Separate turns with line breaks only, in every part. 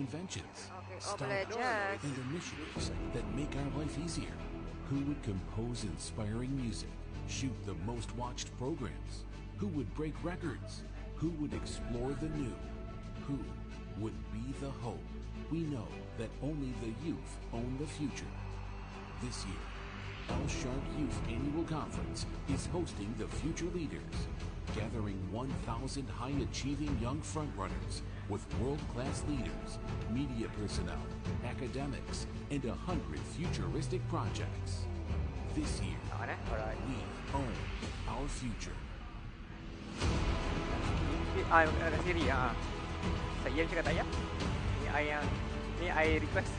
inventions,
Okay,
startups,
belajar.
and initiatives that make our life easier? Who would compose inspiring music, shoot the most watched programs? Who would break records? Who would explore the new? Who would be the hope? We know that only the youth own the future. This year, Al Shark Youth Annual Conference is hosting the Future Leaders, gathering 1,000 high-achieving young frontrunners with world-class leaders, media personnel, academics, and 100 futuristic projects. This year,
Alright.
we own our future.
Siri saya cakap tak ya. Ni I request.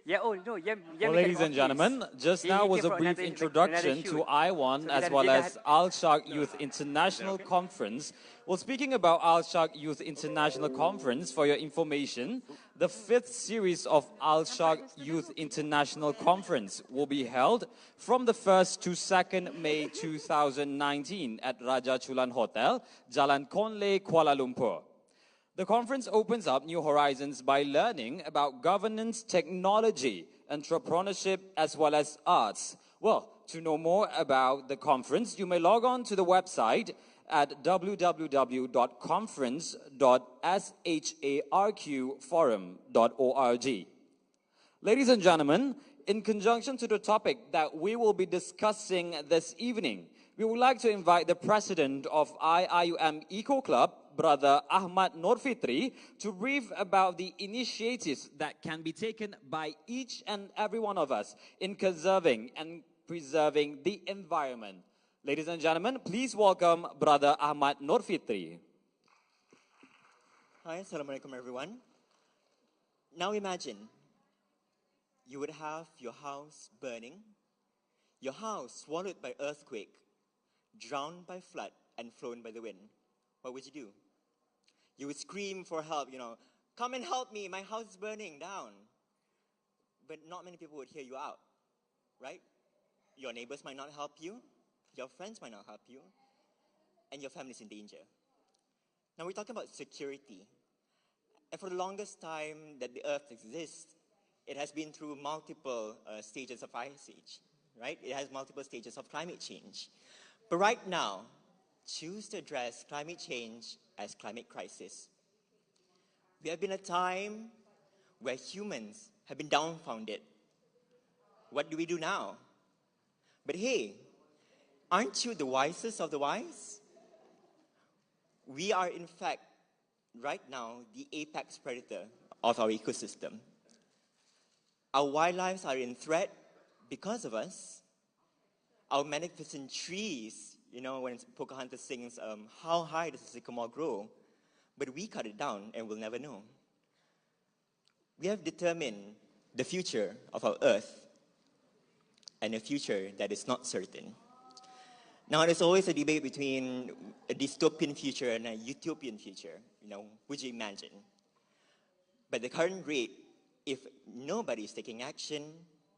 Yeah, oh no, yeah.
Well, ladies and gentlemen, just now was a brief introduction to I1 as well as Al Shark Youth International Conference. Well, speaking about Al Shark Youth International Conference, for your information, the 5th series of Al Shark Youth International Conference will be held from the 1st to 2nd May 2019 at Raja Chulan Hotel, Jalan Konle, Kuala Lumpur. The conference opens up new horizons by learning about governance, technology, entrepreneurship, as well as arts. Well, to know more about the conference, you may log on to the website at www.conference.sharqforum.org. Ladies and gentlemen, in conjunction to the topic that we will be discussing this evening, we would like to invite the president of IIUM Eco Club, Brother Ahmad Nurfitri, to brief about the initiatives that can be taken by each and every one of us in conserving and preserving the environment. Ladies and gentlemen, please welcome Brother Ahmad Nurfitri.
Hi, Assalamualaikum everyone. Now imagine you would have your house burning, your house swallowed by earthquake, drowned by flood and flown by the wind. What would you do? You would scream for help, come and help me, my house is burning down. But not many people would hear you out, right? Your neighbors might not help you, your friends might not help you, and your family's in danger. Now we're talking about security. And for the longest time that the earth exists, it has been through multiple stages of ice age, right? It has multiple stages of climate change. But right now, choose to address climate change as climate crisis. We have been a time where humans have been dumbfounded. What do we do now? But hey, aren't you the wisest of the wise? We are in fact, right now, the apex predator of our ecosystem. Our wildlife are in threat because of us. Our magnificent trees, when Pocahontas sings, how high does a sycamore grow? But we cut it down and we'll never know. We have determined the future of our earth and a future that is not certain. Now, there's always a debate between a dystopian future and a utopian future. Would you imagine? But the current rate, if nobody is taking action,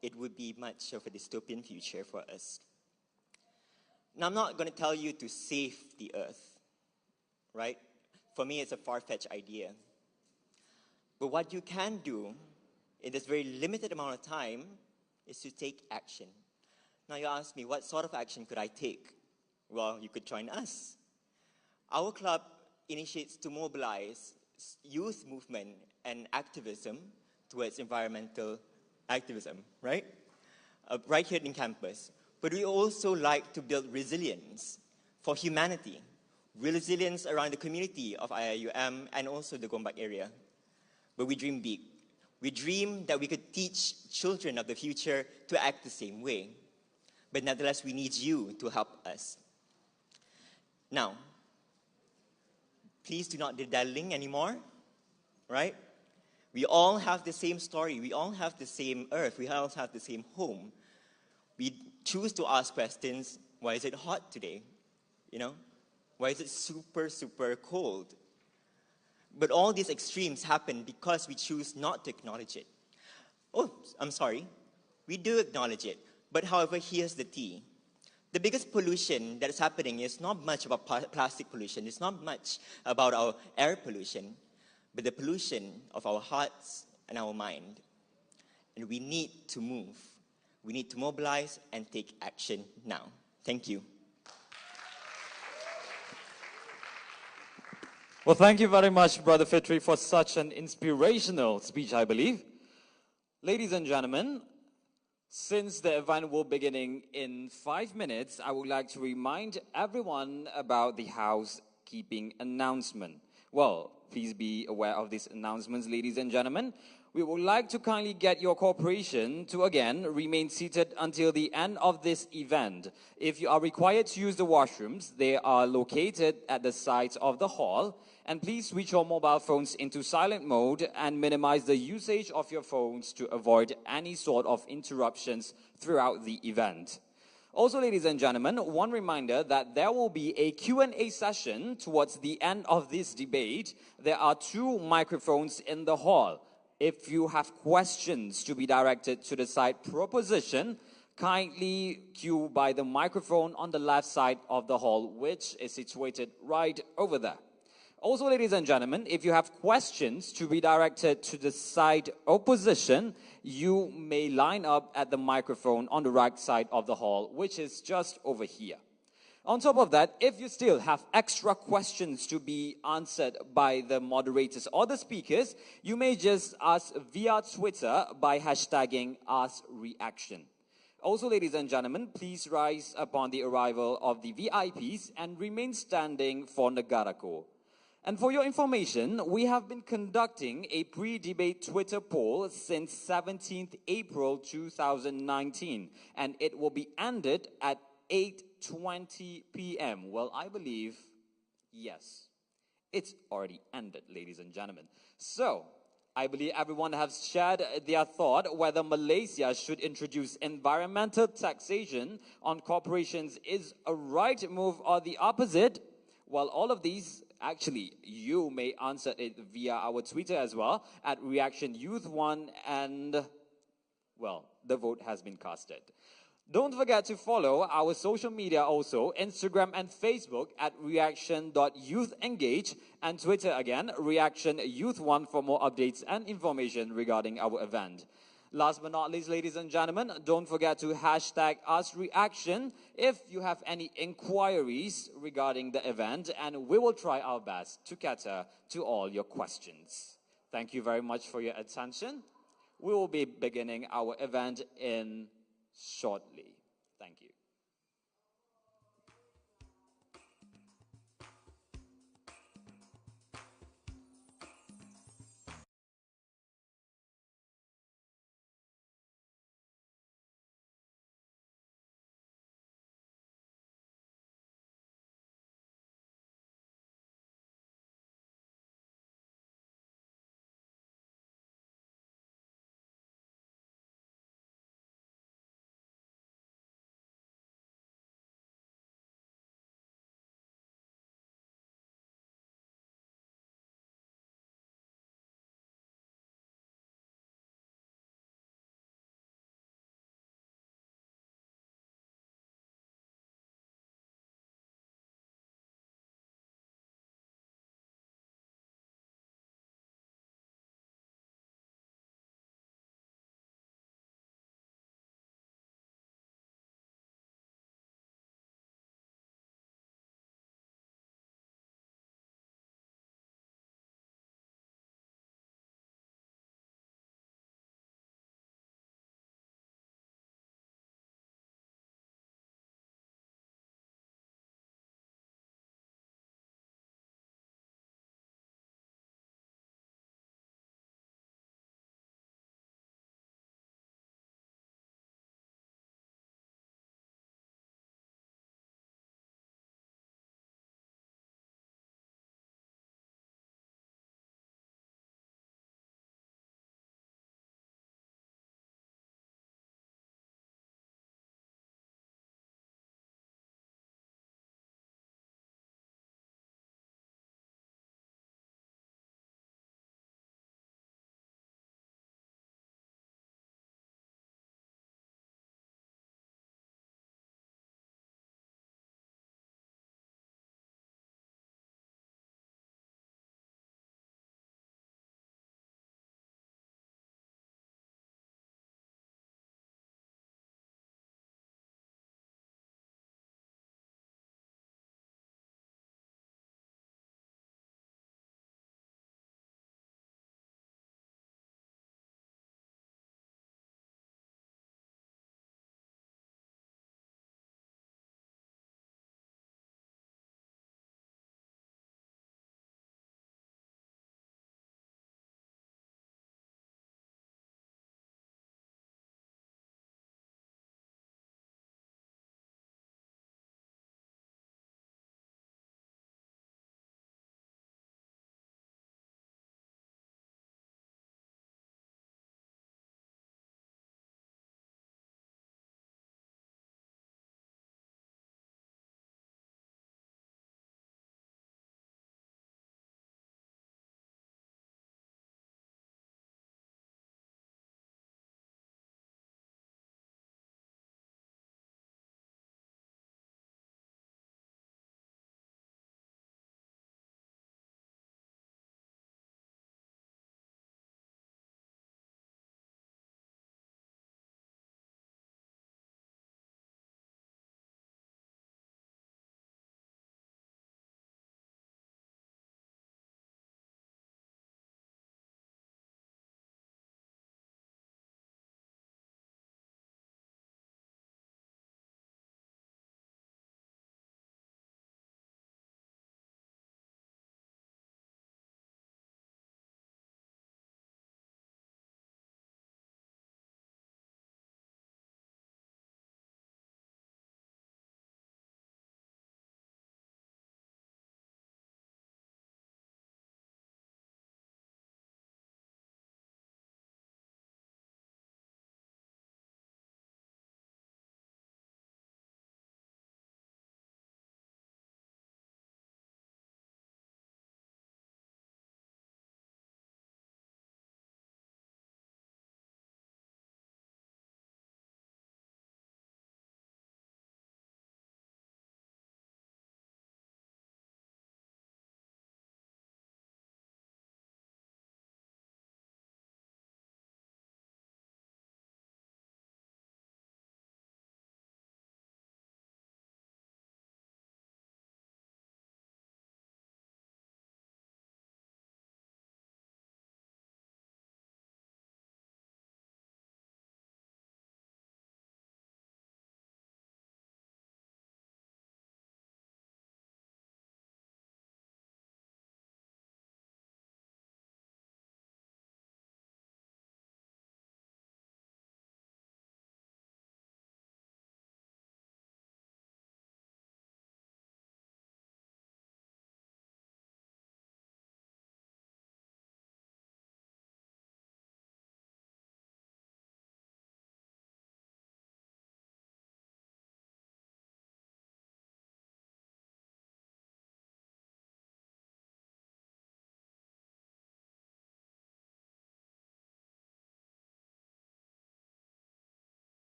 it would be much of a dystopian future for us. Now, I'm not going to tell you to save the earth, right? For me, it's a far-fetched idea. But what you can do in this very limited amount of time is to take action. Now, you ask me, what sort of action could I take? Well, you could join us. Our club initiates to mobilize youth movement and activism towards environmental activism, right? Right here in campus. But we also like to build resilience for humanity, resilience around the community of IIUM and also the Gombak area. But we dream big. We dream that we could teach children of the future to act the same way. But nevertheless, we need you to help us. Now, please do not dilly-dallying anymore, right? We all have the same story. We all have the same earth. We all have the same home. We choose to ask questions, why is it hot today? Why is it super, super cold? But all these extremes happen because we choose not to acknowledge it. Oh, I'm sorry. We do acknowledge it. But however, here's the T. The biggest pollution that is happening is not much about plastic pollution. It's not much about our air pollution, but the pollution of our hearts and our mind. And we need to move. We need to mobilize and take action now. Thank you.
Well, thank you very much, Brother Fitri, for such an inspirational speech, I believe. Ladies and gentlemen, since the event will be beginning in 5 minutes, I would like to remind everyone about the housekeeping announcement. Well, please be aware of these announcements, ladies and gentlemen. We would like to kindly get your cooperation to, again, remain seated until the end of this event. If you are required to use the washrooms, they are located at the sides of the hall. And please switch your mobile phones into silent mode and minimize the usage of your phones to avoid any sort of interruptions throughout the event. Also, ladies and gentlemen, one reminder that there will be a Q&A session towards the end of this debate. There are 2 microphones in the hall. If you have questions to be directed to the side proposition, kindly queue by the microphone on the left side of the hall, which is situated right over there. Also, ladies and gentlemen, if you have questions to be directed to the side opposition, you may line up at the microphone on the right side of the hall, which is just over here. On top of that, if you still have extra questions to be answered by the moderators or the speakers, you may just ask via Twitter by hashtagging AskReaction. Also, ladies and gentlemen, please rise upon the arrival of the VIPs and remain standing for Negarako. And for your information, we have been conducting a pre-debate Twitter poll since 17th April 2019, and it will be ended at 8:20 p.m. Well, I believe, yes, it's already ended, ladies and gentlemen. So, I believe everyone has shared their thought whether Malaysia should introduce environmental taxation on corporations is a right move or the opposite. Well, all of these, actually, you may answer it via our Twitter as well, at Reaction Youth 1, and, well, the vote has been casted. Don't forget to follow our social media also, Instagram and Facebook at reaction.youthengage, and Twitter again, Reaction Youth 1, for more updates and information regarding our event. Last but not least, ladies and gentlemen, don't forget to hashtag AskReaction if you have any inquiries regarding the event, and we will try our best to cater to all your questions. Thank you very much for your attention. We will be beginning our event in shortly. Thank you.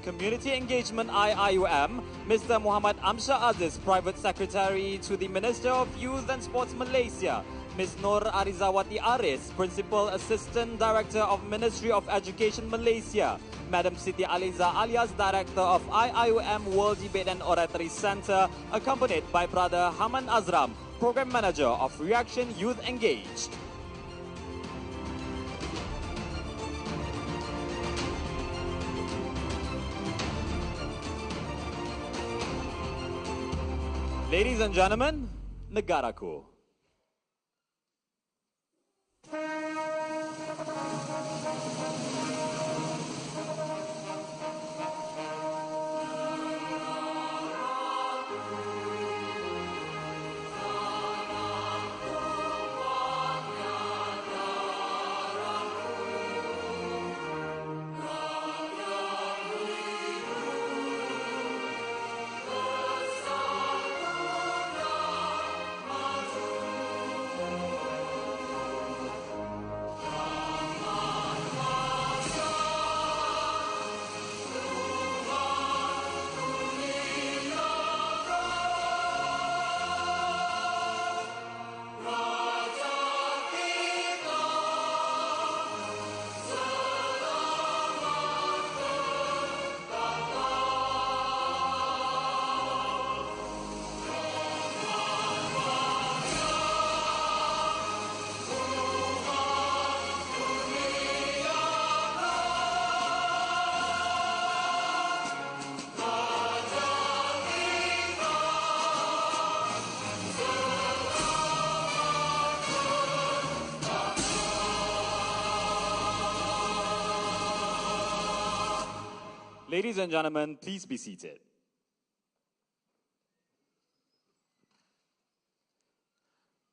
Community Engagement IIUM, Mr. Muhammad Amsha Aziz, Private Secretary to the Minister of Youth and Sports Malaysia, Ms. Nur Arizawati Aris, Principal Assistant Director of Ministry of Education Malaysia, Madam Siti Aliza alias Director of IIUM World Debate and Oratory Centre, accompanied by Brother Haman Azram, Program Manager of Reaction Youth Engaged. Ladies and gentlemen, Negaraku. Ladies and gentlemen, please be seated.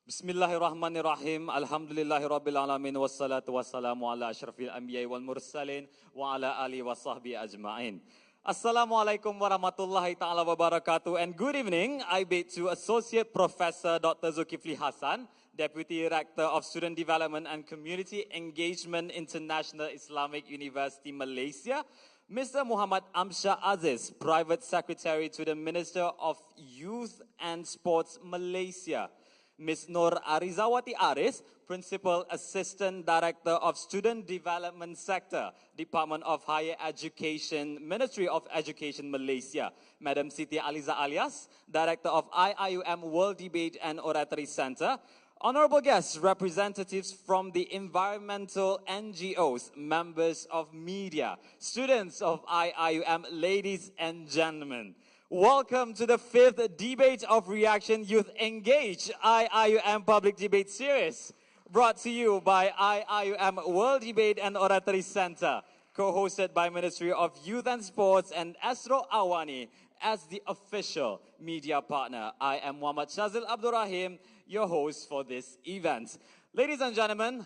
Bismillahirrahmanirrahim. Alhamdulillahi Rabbil Alamin. Wassalatu wassalamu ala ashrafil anbiya wal mursalin wa ala alihi wa sahbihi ajma'in. Assalamualaikum warahmatullahi ta'ala wabarakatuh. And good evening. I bid to Associate Professor Dr. Zulkifli Hassan, Deputy Rector of Student Development and Community Engagement, International Islamic University, Malaysia, Mr. Muhammad Amsha Aziz, Private Secretary to the Minister of Youth and Sports, Malaysia, Ms. Nur Arizawati Aris, Principal Assistant Director of Student Development Sector, Department of Higher Education, Ministry of Education, Malaysia, Madam Siti Aliza alias, Director of IIUM World Debate and Oratory Centre, honorable guests, representatives from the environmental NGOs, members of media, students of IIUM, ladies and gentlemen. Welcome to the 5th Debate of Reaction Youth Engage IIUM Public Debate Series, brought to you by IIUM World Debate and Oratory Centre, co-hosted by Ministry of Youth and Sports and Asro Awani as the official media partner. I am Muhammad Shazil Abdul Rahim, your host for this event. Ladies and gentlemen,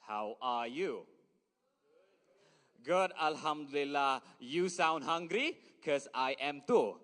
how are you? Good, alhamdulillah. You sound hungry? Because I am too.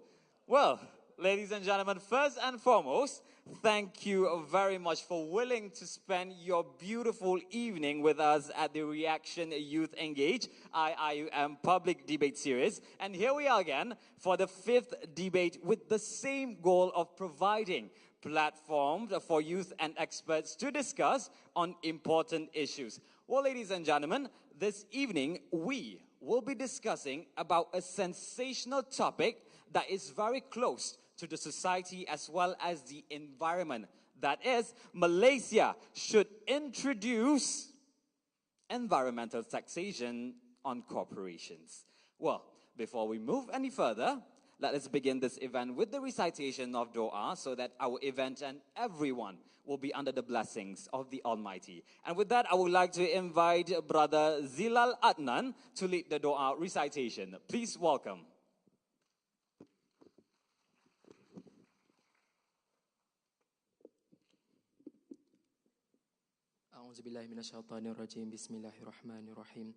Well, ladies and gentlemen, first and foremost, thank you very much for willing to spend your beautiful evening with us at the Reaction Youth Engage IIUM Public Debate Series. And here we are again for the 5th debate with the same goal of providing platforms for youth and experts to discuss on important issues. Well, ladies and gentlemen, this evening we will be discussing about a sensational topic that is very close to the society as well as the environment. That is, Malaysia should introduce environmental taxation on corporations. Well, before we move any further, let us begin this event with the recitation of Dua so that our event and everyone will be under the blessings of the Almighty. And with that, I would like to invite Brother Zilal Adnan to lead the Dua recitation. Please welcome.
أعوذ بالله من الشيطان الرجيم بسم الله الرحمن الرحيم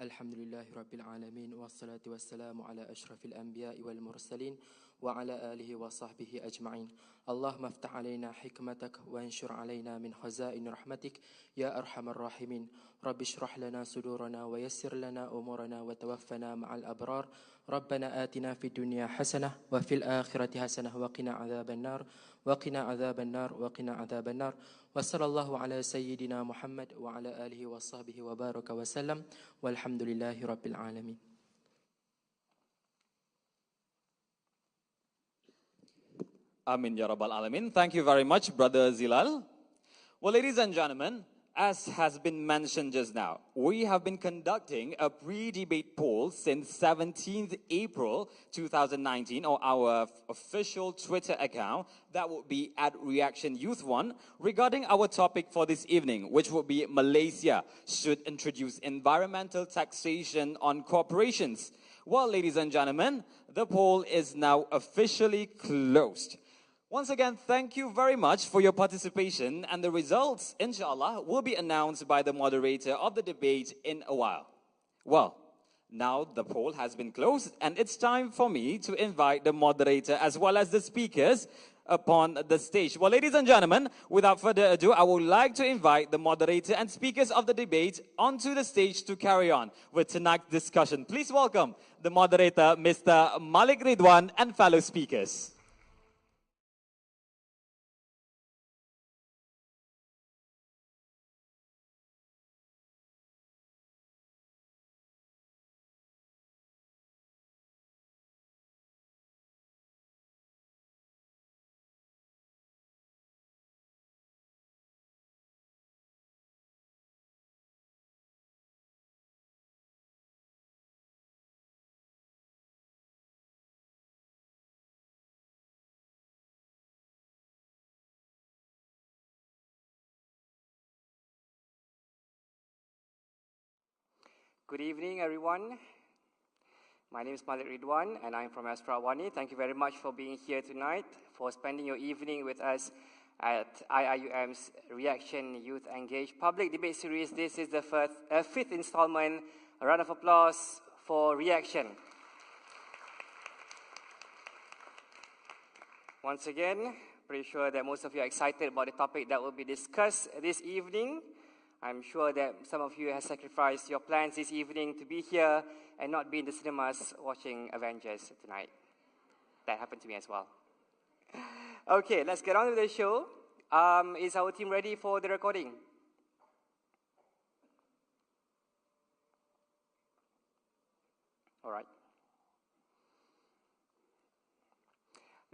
الحمد لله رب العالمين والصلاة والسلام على أشرف الأنبياء والمرسلين وعلى آله وصحبه أجمعين. اللهم افتح علينا حكمتك وانشر علينا من خزائن رحمتك يا أرحم الراحمين. رب اشرح لنا صدورنا ويسر لنا أمورنا وتوفنا مع الأبرار. ربنا آتنا في الدنيا حسنة وفي الآخرة حسنة وقنا عذاب النار وقنا عذاب النار وقنا عذاب النار. وصلى الله على سيدنا محمد وعلى آله وصحبه وبارك وسلم والحمد لله رب العالمين.
Amin Ya Rabbal Alamin. Thank you very much, Brother Zilal. Well, ladies and gentlemen, as has been mentioned just now, we have been conducting a pre-debate poll since 17th April 2019 on our official Twitter account, that would be at Reaction Youth One, regarding our topic for this evening, which would be Malaysia should introduce environmental taxation on corporations. Well, ladies and gentlemen, the poll is now officially closed. Once again, thank you very much for your participation, and the results, inshallah, will be announced by the moderator of the debate in a while. Well, now the poll has been closed, and it's time for me to invite the moderator as well as the speakers upon the stage. Well, ladies and gentlemen, without further ado, I would like to invite the moderator and speakers of the debate onto the stage to carry on with tonight's discussion. Please welcome the moderator, Mr. Malik Ridwan, and fellow speakers.
Good evening, everyone. My name is Malik Ridwan, and I'm from Asrawani. Thank you very much for being here tonight, for spending your evening with us at IIUM's Reaction Youth Engage Public Debate Series. This is the fifth installment. A round of applause for Reaction. Once again, pretty sure that most of you are excited about the topic that will be discussed this evening. I'm sure that some of you have sacrificed your plans this evening to be here and not be in the cinemas watching Avengers tonight. That happened to me as well. Okay, let's get on with the show. Is our team ready for the recording? All right.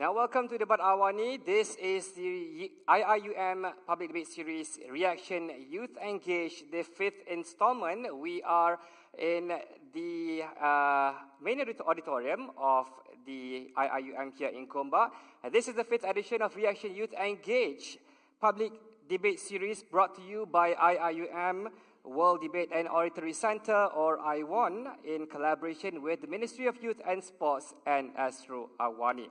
Now, welcome to Debat Awani. This is the IIUM Public Debate Series Reaction Youth Engage, the fifth installment. We are in the main auditorium of the IIUM here in Gombak. This is the fifth edition of Reaction Youth Engage Public Debate Series, brought to you by IIUM World Debate and Oratory Center, or I1, in collaboration with the Ministry of Youth and Sports and Asro Awani.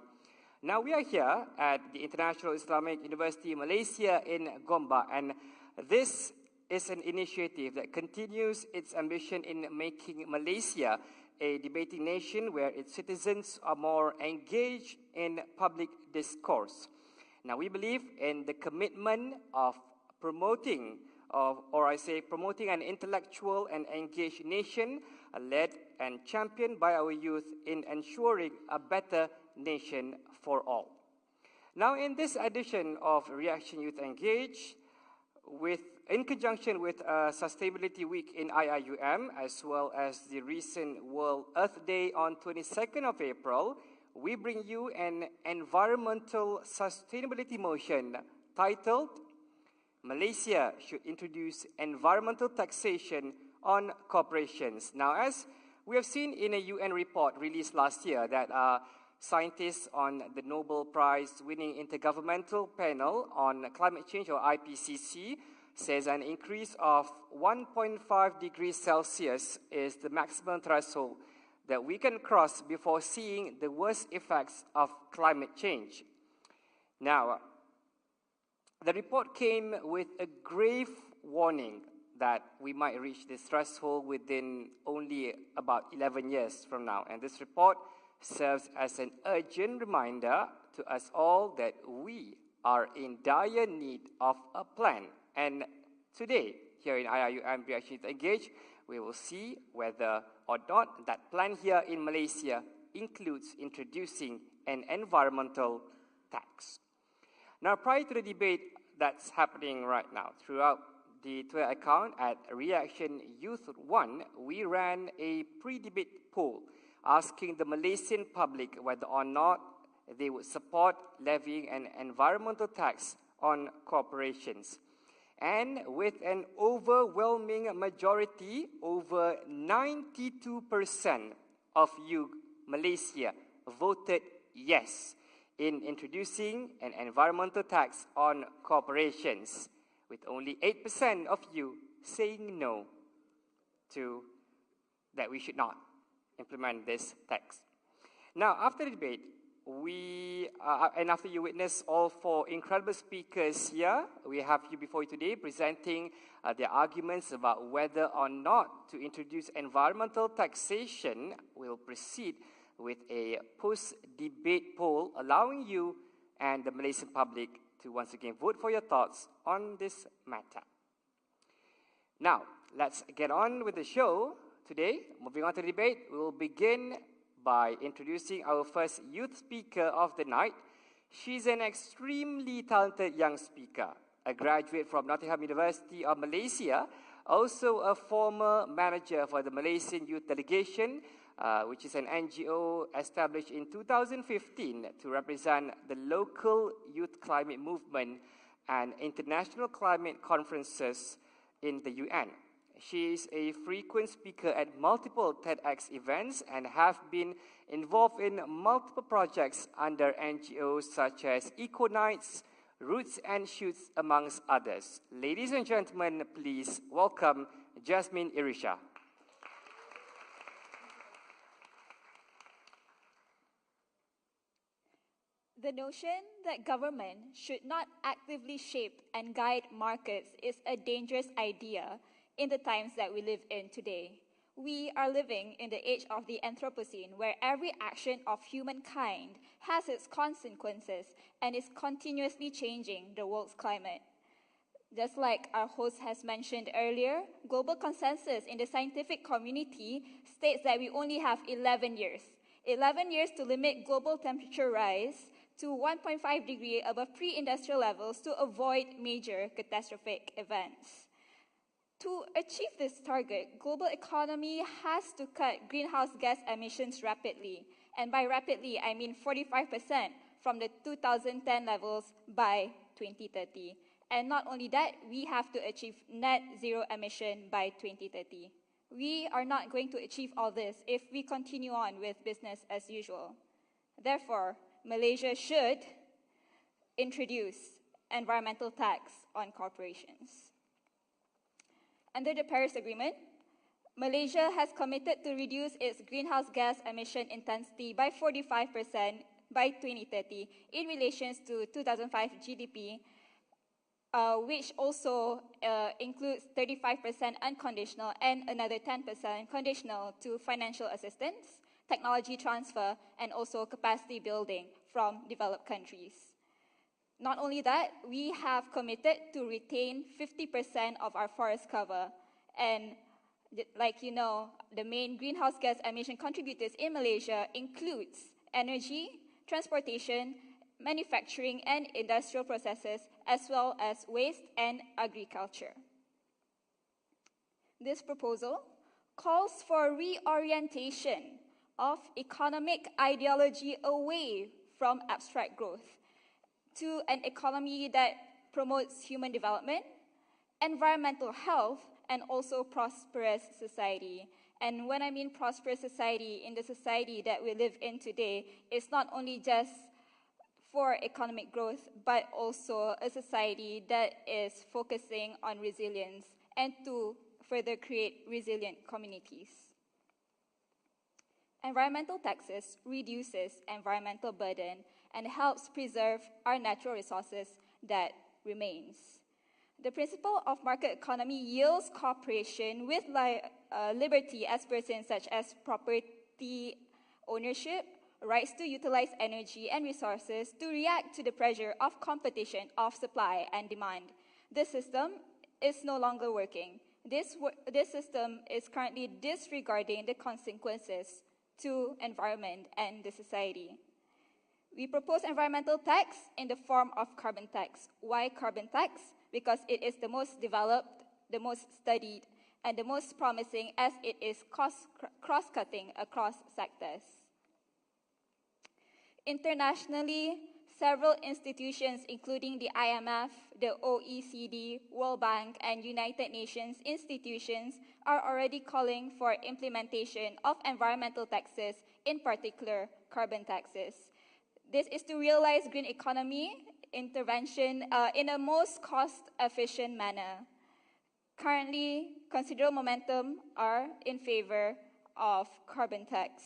Now we are here at the International Islamic University Malaysia in Gombak, and this is an initiative that continues its ambition in making Malaysia a debating nation where its citizens are more engaged in public discourse. Now we believe in the commitment of promoting an intellectual and engaged nation, led and championed by our youth in ensuring a better nation for all. Now, in this edition of Reaction Youth Engage, in conjunction with Sustainability Week in IIUM, as well as the recent World Earth Day on 22nd of April, we bring you an environmental sustainability motion titled, Malaysia should introduce environmental taxation on corporations. Now, as we have seen in a UN report released last year, that scientists on the Nobel Prize-winning Intergovernmental Panel on Climate Change, or IPCC, says an increase of 1.5 degrees Celsius is the maximum threshold that we can cross before seeing the worst effects of climate change. Now, the report came with a grave warning that we might reach this threshold within only about 11 years from now. And this report serves as an urgent reminder to us all that we are in dire need of a plan. And today, here in IIUM Reaction Youth Engage, we will see whether or not that plan here in Malaysia includes introducing an environmental tax. Now, prior to the debate that's happening right now, throughout the Twitter account at Reaction Youth 1, we ran a pre-debate poll asking the Malaysian public whether or not they would support levying an environmental tax on corporations. And with an overwhelming majority, over 92% of you, Malaysia, voted yes in introducing an environmental tax on corporations, with only 8% of you saying no to that we should not implement this tax. Now, after the debate, and after you witness all four incredible speakers here, we have you before you today presenting their arguments about whether or not to introduce environmental taxation. We'll proceed with a post-debate poll, allowing you and the Malaysian public to once again vote for your thoughts on this matter. Now, let's get on with the show today. Moving on to the debate, we will begin by introducing our first youth speaker of the night. She's an extremely talented young speaker, a graduate from Nottingham University of Malaysia, also a former manager for the Malaysian Youth Delegation, which is an NGO established in 2015 to represent the local youth climate movement and international climate conferences in the UN. She is a frequent speaker at multiple TEDx events and have been involved in multiple projects under NGOs such as Eco Nights, Roots and Shoots, amongst others. Ladies and gentlemen, please welcome Jasmine Irisha.
The notion that government should not actively shape and guide markets is a dangerous idea in the times that we live in today. We are living in the age of the Anthropocene, where every action of humankind has its consequences and is continuously changing the world's climate. Just like our host has mentioned earlier, global consensus in the scientific community states that we only have 11 years. 11 years to limit global temperature rise to 1.5 degrees above pre-industrial levels to avoid major catastrophic events. To achieve this target, global economy has to cut greenhouse gas emissions rapidly. And by rapidly, I mean 45% from the 2010 levels by 2030. And not only that, we have to achieve net zero emission by 2030. We are not going to achieve all this if we continue on with business as usual. Therefore, Malaysia should introduce environmental tax on corporations. Under the Paris Agreement, Malaysia has committed to reduce its greenhouse gas emission intensity by 45% by 2030 in relation to 2005 GDP, which also includes 35% unconditional and another 10% conditional to financial assistance, technology transfer, and also capacity building from developed countries. Not only that, we have committed to retain 50% of our forest cover. And like you know, the main greenhouse gas emission contributors in Malaysia includes energy, transportation, manufacturing and industrial processes, as well as waste and agriculture. This proposal calls for reorientation of economic ideology away from abstract growth to an economy that promotes human development, environmental health, and also prosperous society. And when I mean prosperous society, in the society that we live in today, it's not only just for economic growth, but also a society that is focusing on resilience and to further create resilient communities. Environmental taxes reduces environmental burden and helps preserve our natural resources that remains. The principle of market economy yields cooperation with liberty as persons such as property ownership, rights to utilize energy and resources to react to the pressure of competition of supply and demand. This system is no longer working. This system is currently disregarding the consequences to environment and the society. We propose environmental tax in the form of carbon tax. Why carbon tax? Because it is the most developed, the most studied, and the most promising as it is cross-cutting across sectors. Internationally, several institutions, including the IMF, the OECD, World Bank, and United Nations institutions, are already calling for implementation of environmental taxes, in particular carbon taxes. This is to realize green economy intervention in a most cost-efficient manner. Currently, considerable momentum are in favor of carbon tax.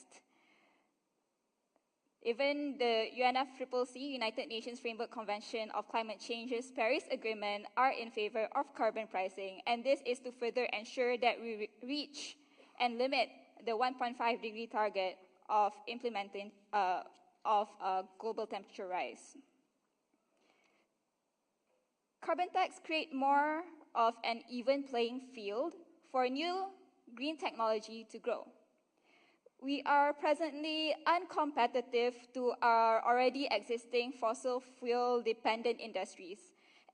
Even the UNFCCC, United Nations Framework Convention of Climate Change's Paris Agreement, are in favor of carbon pricing, and this is to further ensure that we reach and limit the 1.5-degree target of implementing global temperature rise. Carbon tax create more of an even playing field for new green technology to grow. We are presently uncompetitive to our already existing fossil fuel-dependent industries,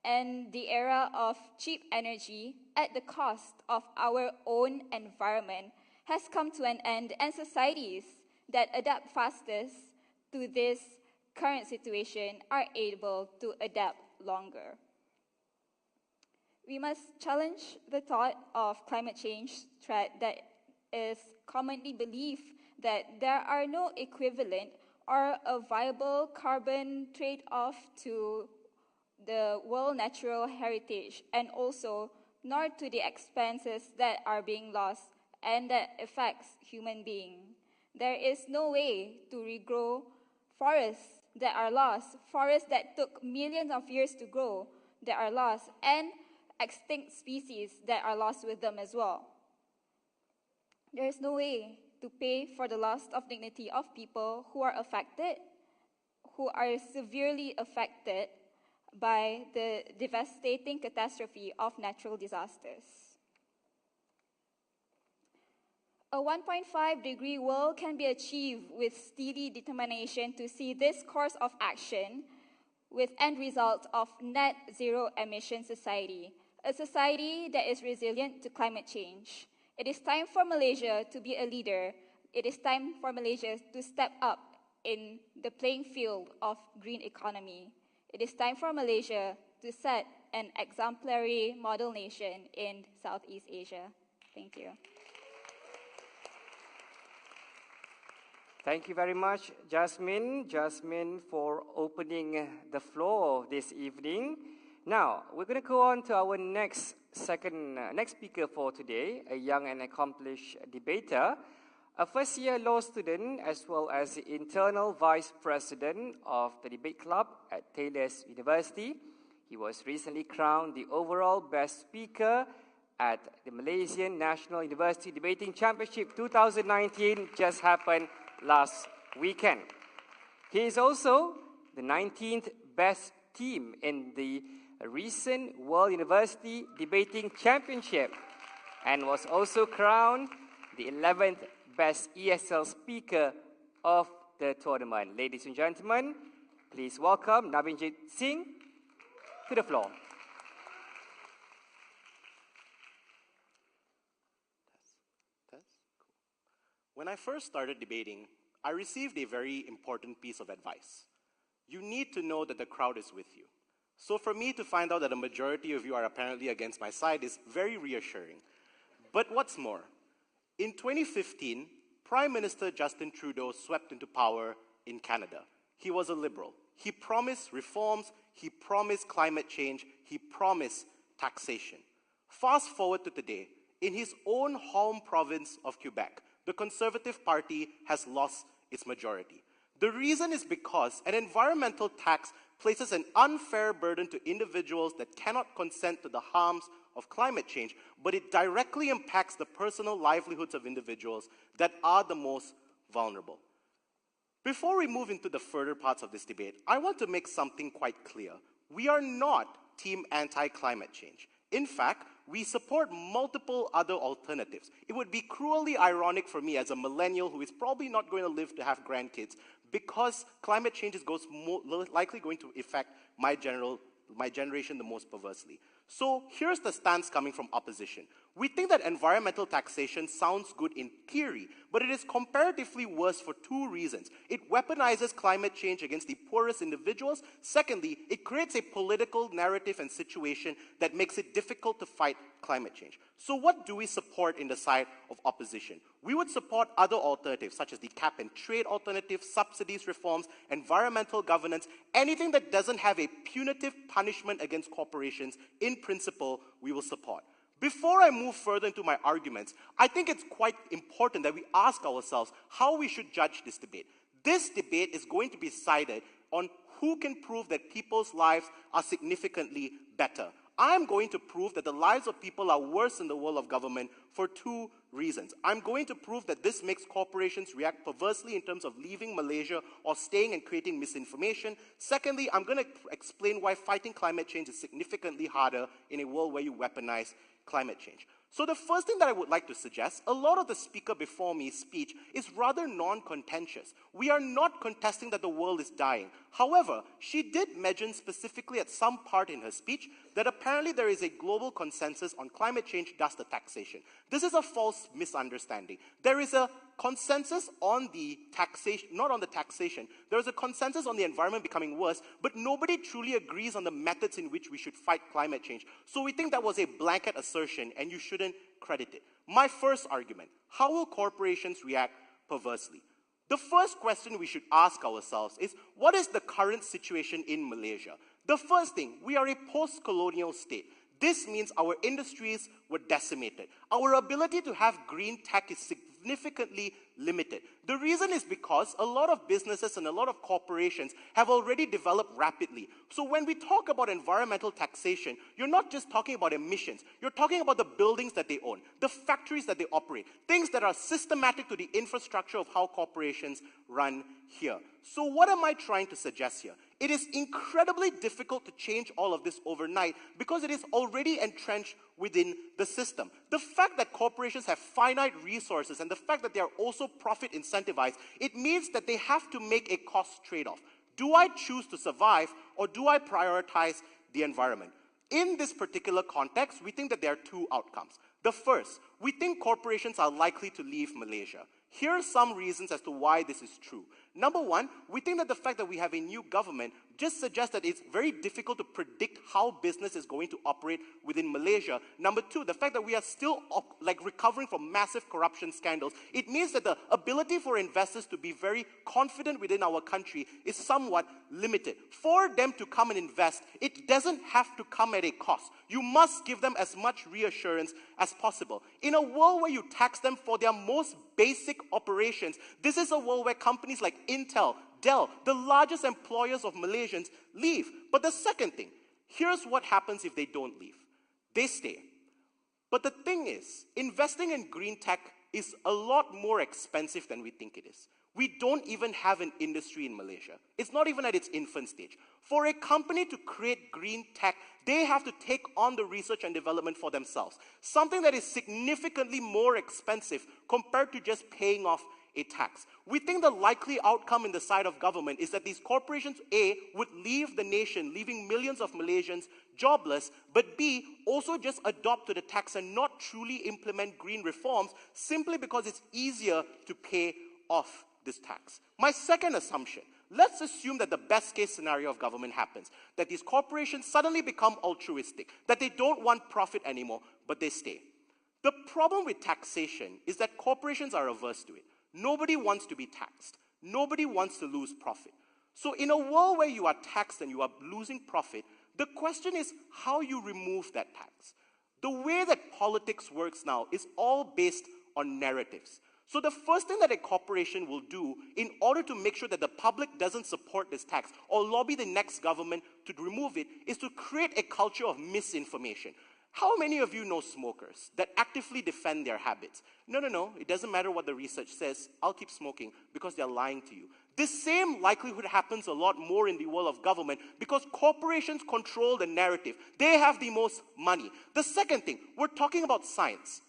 and the era of cheap energy at the cost of our own environment has come to an end, and societies that adapt fastest to this current situation are able to adapt longer. We must challenge the thought of climate change threat that is commonly believed that there are no equivalent or a viable carbon trade-off to the world natural heritage, and also nor to the expenses that are being lost and that affects human beings. There is no way to regrow forests that are lost, forests that took millions of years to grow that are lost, and extinct species that are lost with them as well. There is no way to pay for the loss of dignity of people who are affected, who are severely affected by the devastating catastrophe of natural disasters. A 1.5-degree world can be achieved with steady determination to see this course of action with end results of net zero emission society, a society that is resilient to climate change. It is time for Malaysia to be a leader. It is time for Malaysia to step up in the playing field of green economy. It is time for Malaysia to set an exemplary model nation in Southeast Asia. Thank you.
Thank you very much, Jasmine, for opening the floor this evening. Now, we're going to go on to our next speaker for today, a young and accomplished debater, a first-year law student, as well as the internal vice president of the debate club at Taylor's University. He was recently crowned the overall best speaker at the Malaysian National University Debating Championship 2019, just happened last weekend. He is also the 19th best team in the recent World University Debating Championship and was also crowned the 11th best ESL speaker of the tournament. Ladies and gentlemen, please welcome Navinjit Singh to the floor.
When I first started debating, I received a very important piece of advice. You need to know that the crowd is with you. So for me to find out that a majority of you are apparently against my side is very reassuring. But what's more, in 2015, Prime Minister Justin Trudeau swept into power in Canada. He was a liberal. He promised reforms, he promised climate change, he promised taxation. Fast forward to today, in his own home province of Quebec, the Conservative Party has lost its majority. The reason is because an environmental tax places an unfair burden to individuals that cannot consent to the harms of climate change, but it directly impacts the personal livelihoods of individuals that are the most vulnerable. Before we move into the further parts of this debate, I want to make something quite clear. We are not team anti-climate change. In fact, we support multiple other alternatives. It would be cruelly ironic for me as a millennial who is probably not going to live to have grandkids because climate change is likely going to affect my generation the most perversely. So here's the stance coming from opposition. We think that environmental taxation sounds good in theory, but it is comparatively worse for two reasons. It weaponizes climate change against the poorest individuals. Secondly, it creates a political narrative and situation that makes it difficult to fight climate change. So what do we support in the side of opposition? We would support other alternatives, such as the cap and trade alternative, subsidies reforms, environmental governance, anything that doesn't have a punitive punishment against corporations. In principle, we will support. Before I move further into my arguments, I think it's quite important that we ask ourselves how we should judge this debate. This debate is going to be decided on who can prove that people's lives are significantly better. I'm going to prove that the lives of people are worse in the world of government for two reasons. I'm going to prove that this makes corporations react perversely in terms of leaving Malaysia or staying and creating misinformation. Secondly, I'm going to explain why fighting climate change is significantly harder in a world where you weaponize climate change. So the first thing that I would like to suggest, a lot of the speaker before me's speech is rather non-contentious. We are not contesting that the world is dying. However, she did mention specifically at some part in her speech that apparently there is a global consensus on climate change, thus the taxation. This is a false misunderstanding. There is a consensus on the taxation, not on the taxation. There is a consensus on the environment becoming worse, but nobody truly agrees on the methods in which we should fight climate change. So we think that was a blanket assertion and you shouldn't credit it. My first argument, how will corporations react perversely? The first question we should ask ourselves is, what is the current situation in Malaysia? The first thing, we are a post-colonial state. This means our industries were decimated. Our ability to have green tech is significantly limited. The reason is because a lot of businesses and a lot of corporations have already developed rapidly. So when we talk about environmental taxation, you're not just talking about emissions. You're talking about the buildings that they own, the factories that they operate, things that are systematic to the infrastructure of how corporations run here. So what am I trying to suggest here? It is incredibly difficult to change all of this overnight because it is already entrenched within the system. The fact that corporations have finite resources and the fact that they are also profit incentivized, it means that they have to make a cost trade-off. Do I choose to survive or do I prioritize the environment? In this particular context, we think that there are two outcomes. The first, we think corporations are likely to leave Malaysia. Here are some reasons as to why this is true. Number one, we think that the fact that we have a new government just suggests that it's very difficult to predict how business is going to operate within Malaysia. Number two, the fact that we are still recovering from massive corruption scandals, it means that the ability for investors to be very confident within our country is somewhat limited. For them to come and invest, it doesn't have to come at a cost. You must give them as much reassurance as possible. In a world where you tax them for their most basic operations, this is a world where companies like Intel, Dell, the largest employers of Malaysians, leave. But the second thing, here's what happens if they don't leave. They stay. But the thing is, investing in green tech is a lot more expensive than we think it is. We don't even have an industry in Malaysia. It's not even at its infant stage. For a company to create green tech, they have to take on the research and development for themselves. Something that is significantly more expensive compared to just paying off a tax. We think the likely outcome in the side of government is that these corporations, A, would leave the nation, leaving millions of Malaysians jobless, but B, also just adopt to the tax and not truly implement green reforms simply because it's easier to pay off this tax. My second assumption, let's assume that the best case scenario of government happens, that these corporations suddenly become altruistic, that they don't want profit anymore, but they stay. The problem with taxation is that corporations are averse to it. Nobody wants to be taxed. Nobody wants to lose profit. So in a world where you are taxed and you are losing profit, the question is how you remove that tax. The way that politics works now is all based on narratives. So the first thing that a corporation will do in order to make sure that the public doesn't support this tax or lobby the next government to remove it is to create a culture of misinformation. How many of you know smokers that actively defend their habits? No, it doesn't matter what the research says, I'll keep smoking because they're lying to you. This same likelihood happens a lot more in the world of government because corporations control the narrative. They have the most money. The second thing, we're talking about science.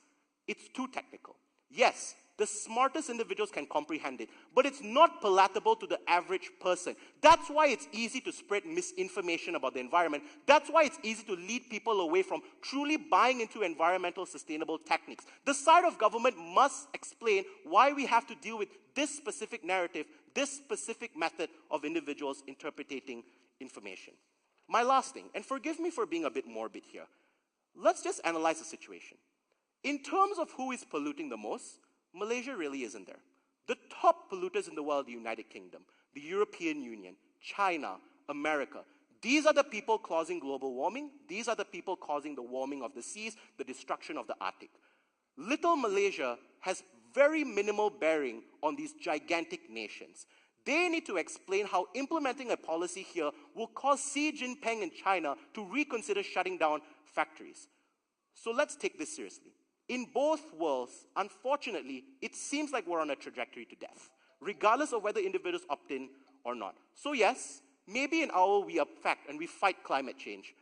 It's too technical. Yes, the smartest individuals can comprehend it, but it's not palatable to the average person. That's why it's easy to spread misinformation about the environment. That's why it's easy to lead people away from truly buying into environmental sustainable techniques. The side of government must explain why we have to deal with this specific narrative, this specific method of individuals interpreting information. My last thing, and forgive me for being a bit morbid here, let's just analyze the situation. In terms of who is polluting the most, Malaysia really isn't there. The top polluters in the world are the United Kingdom, the European Union, China, America. These are the people causing global warming. These are the people causing the warming of the seas, the destruction of the Arctic. Little Malaysia has very minimal bearing on these gigantic nations. They need to explain how implementing a policy here will cause Xi Jinping in China to reconsider shutting down factories. So let's take this seriously. In both worlds, unfortunately, it seems like we're on a trajectory to death, regardless of whether individuals opt in or not. So yes, maybe in our we affect and we fight climate change,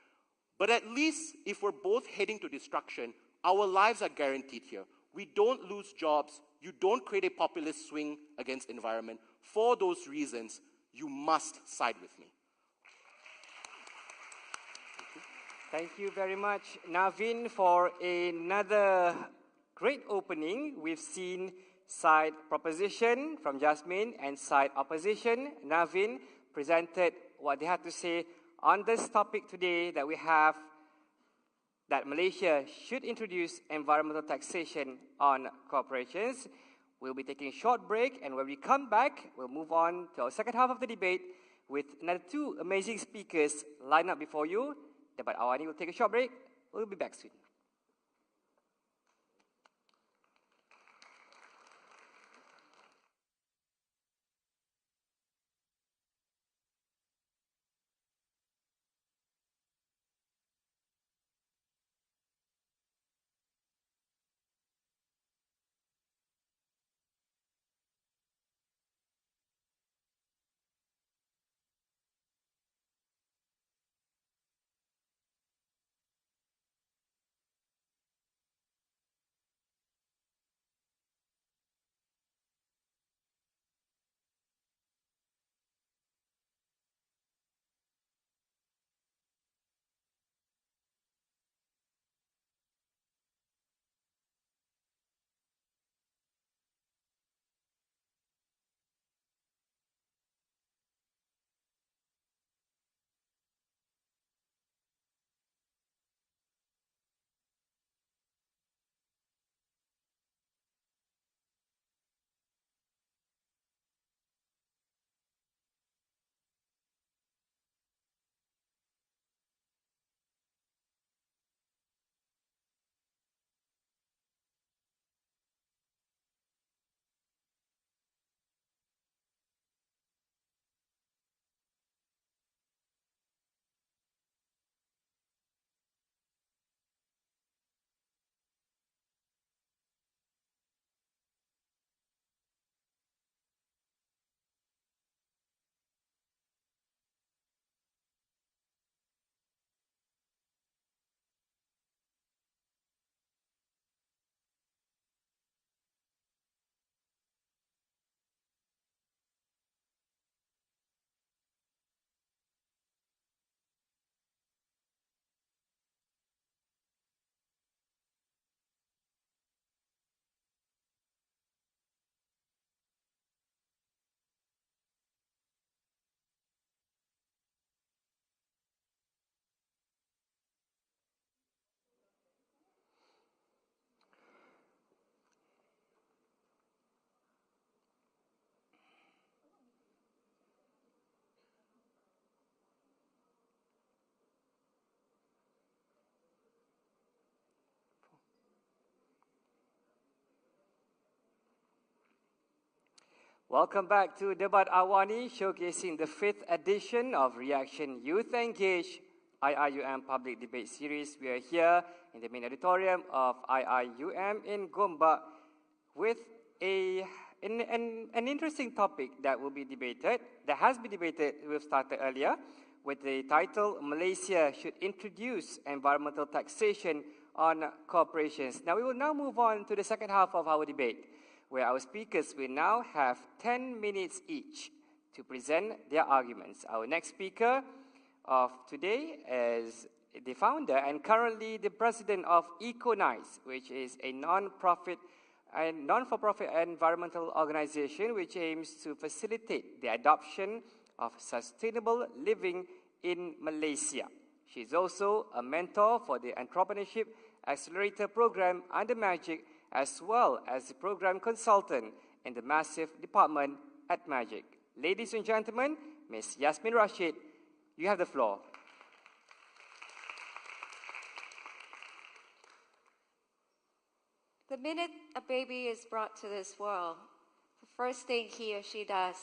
but at least if we're both heading to destruction, our lives are guaranteed here. We don't lose jobs. You don't create a populist swing against environment. For those reasons, you must side with me.
Thank you very much, Navin, for another great opening. We've seen side proposition from Jasmine and side opposition. Navin presented what they had to say on this topic today, that we have that Malaysia should introduce environmental taxation on corporations. We'll be taking a short break, and when we come back, we'll move on to our second half of the debate with another two amazing speakers lined up before you. Debat awal ini will take a short break. We'll be back soon. Welcome back to Debat Awani, showcasing the 5th edition of Reaction Youth Engage IIUM Public Debate Series. We are here in the main auditorium of IIUM in Gombak with a an interesting topic that will be debated, that has been debated, we've started earlier, with the title, Malaysia should introduce environmental taxation on corporations. Now, we will now move on to the second half of our debate, where our speakers will now have 10 minutes each to present their arguments. Our next speaker of today is the founder and currently the president of EcoNice, which is a non-for-profit environmental organization which aims to facilitate the adoption of sustainable living in Malaysia. She is also a mentor for the Entrepreneurship Accelerator Program under Magic, as well as the program consultant in the Massive Department at Magic. Ladies and gentlemen, Ms. Yasmin Rashid, you have the floor.
The minute a baby is brought to this world, the first thing he or she does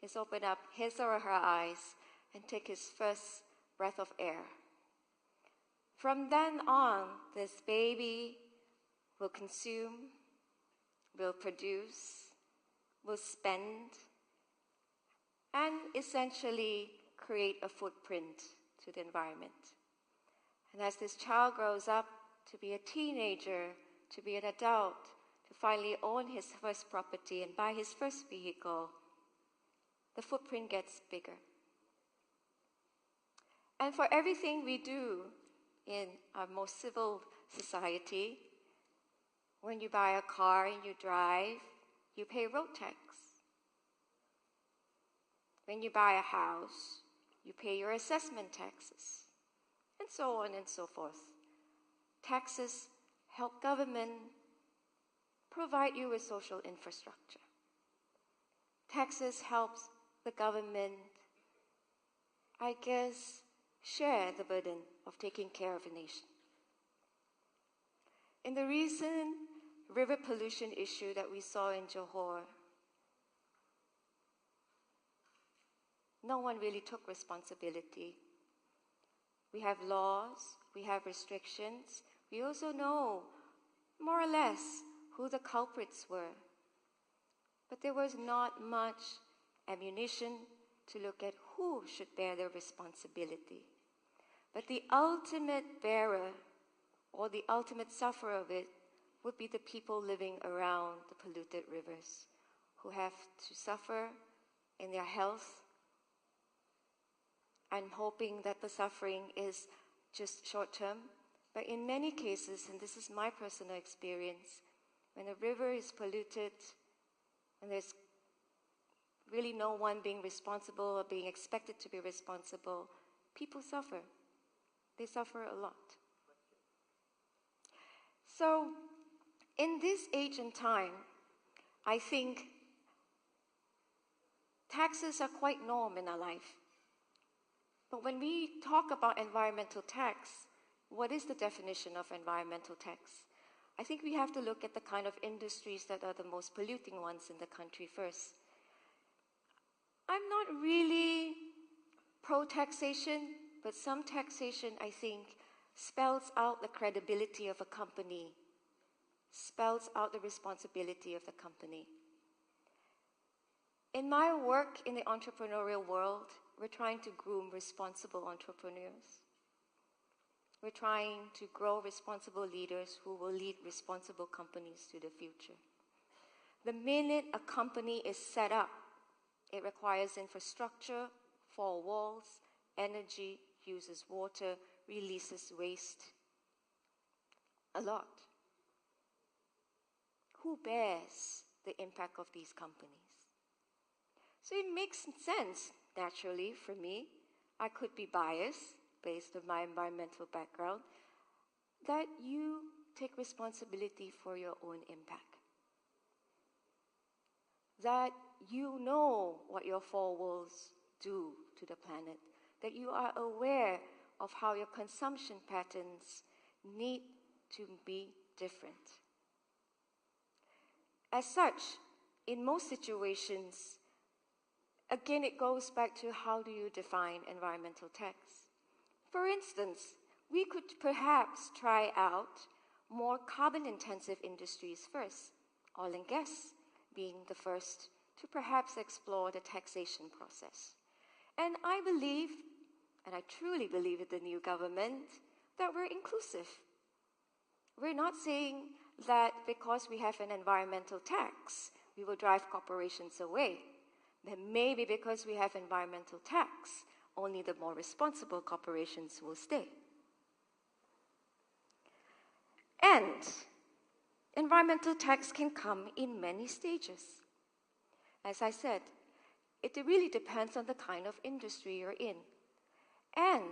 is open up his or her eyes and take his first breath of air. From then on, this baby will consume, will produce, will spend, and essentially create a footprint to the environment. And as this child grows up to be a teenager, to be an adult, to finally own his first property and buy his first vehicle, the footprint gets bigger. And for everything we do in our most civil society, when you buy a car and you drive, you pay road tax. When you buy a house, you pay your assessment taxes, and so on and so forth. Taxes help government provide you with social infrastructure. Taxes helps the government, I guess, share the burden of taking care of a nation. In the recent river pollution issue that we saw in Johor, no one really took responsibility. We have laws, we have restrictions. We also know, more or less, who the culprits were. But there was not much ammunition to look at who should bear the responsibility. But the ultimate bearer, or the ultimate sufferer of it, would be the people living around the polluted rivers, who have to suffer in their health. I'm hoping that the suffering is just short-term. But in many cases, and this is my personal experience, when a river is polluted and there's really no one being responsible or being expected to be responsible, people suffer. They suffer a lot. So, in this age and time, I think taxes are quite norm in our life. But when we talk about environmental tax, what is the definition of environmental tax? I think we have to look at the kind of industries that are the most polluting ones in the country first. I'm not really pro-taxation, but some taxation, I think, spells out the credibility of a company, spells out the responsibility of the company. In my work in the entrepreneurial world, we're trying to groom responsible entrepreneurs. We're trying to grow responsible leaders who will lead responsible companies to the future. The minute a company is set up, it requires infrastructure, 4 walls, energy, uses water, releases waste. A lot. Who bears the impact of these companies? So it makes sense, naturally, for me. I could be biased based on my environmental background, that you take responsibility for your own impact. That you know what your 4 walls do to the planet, that you are aware of how your consumption patterns need to be different. As such, in most situations, again, it goes back to how do you define environmental tax? For instance, we could perhaps try out more carbon-intensive industries first, oil and gas, being the first to perhaps explore the taxation process. And I believe, and I truly believe in the new government, that we're inclusive. We're not saying that because we have an environmental tax, we will drive corporations away. Then maybe because we have environmental tax, only the more responsible corporations will stay. And environmental tax can come in many stages. As I said, it really depends on the kind of industry you're in. And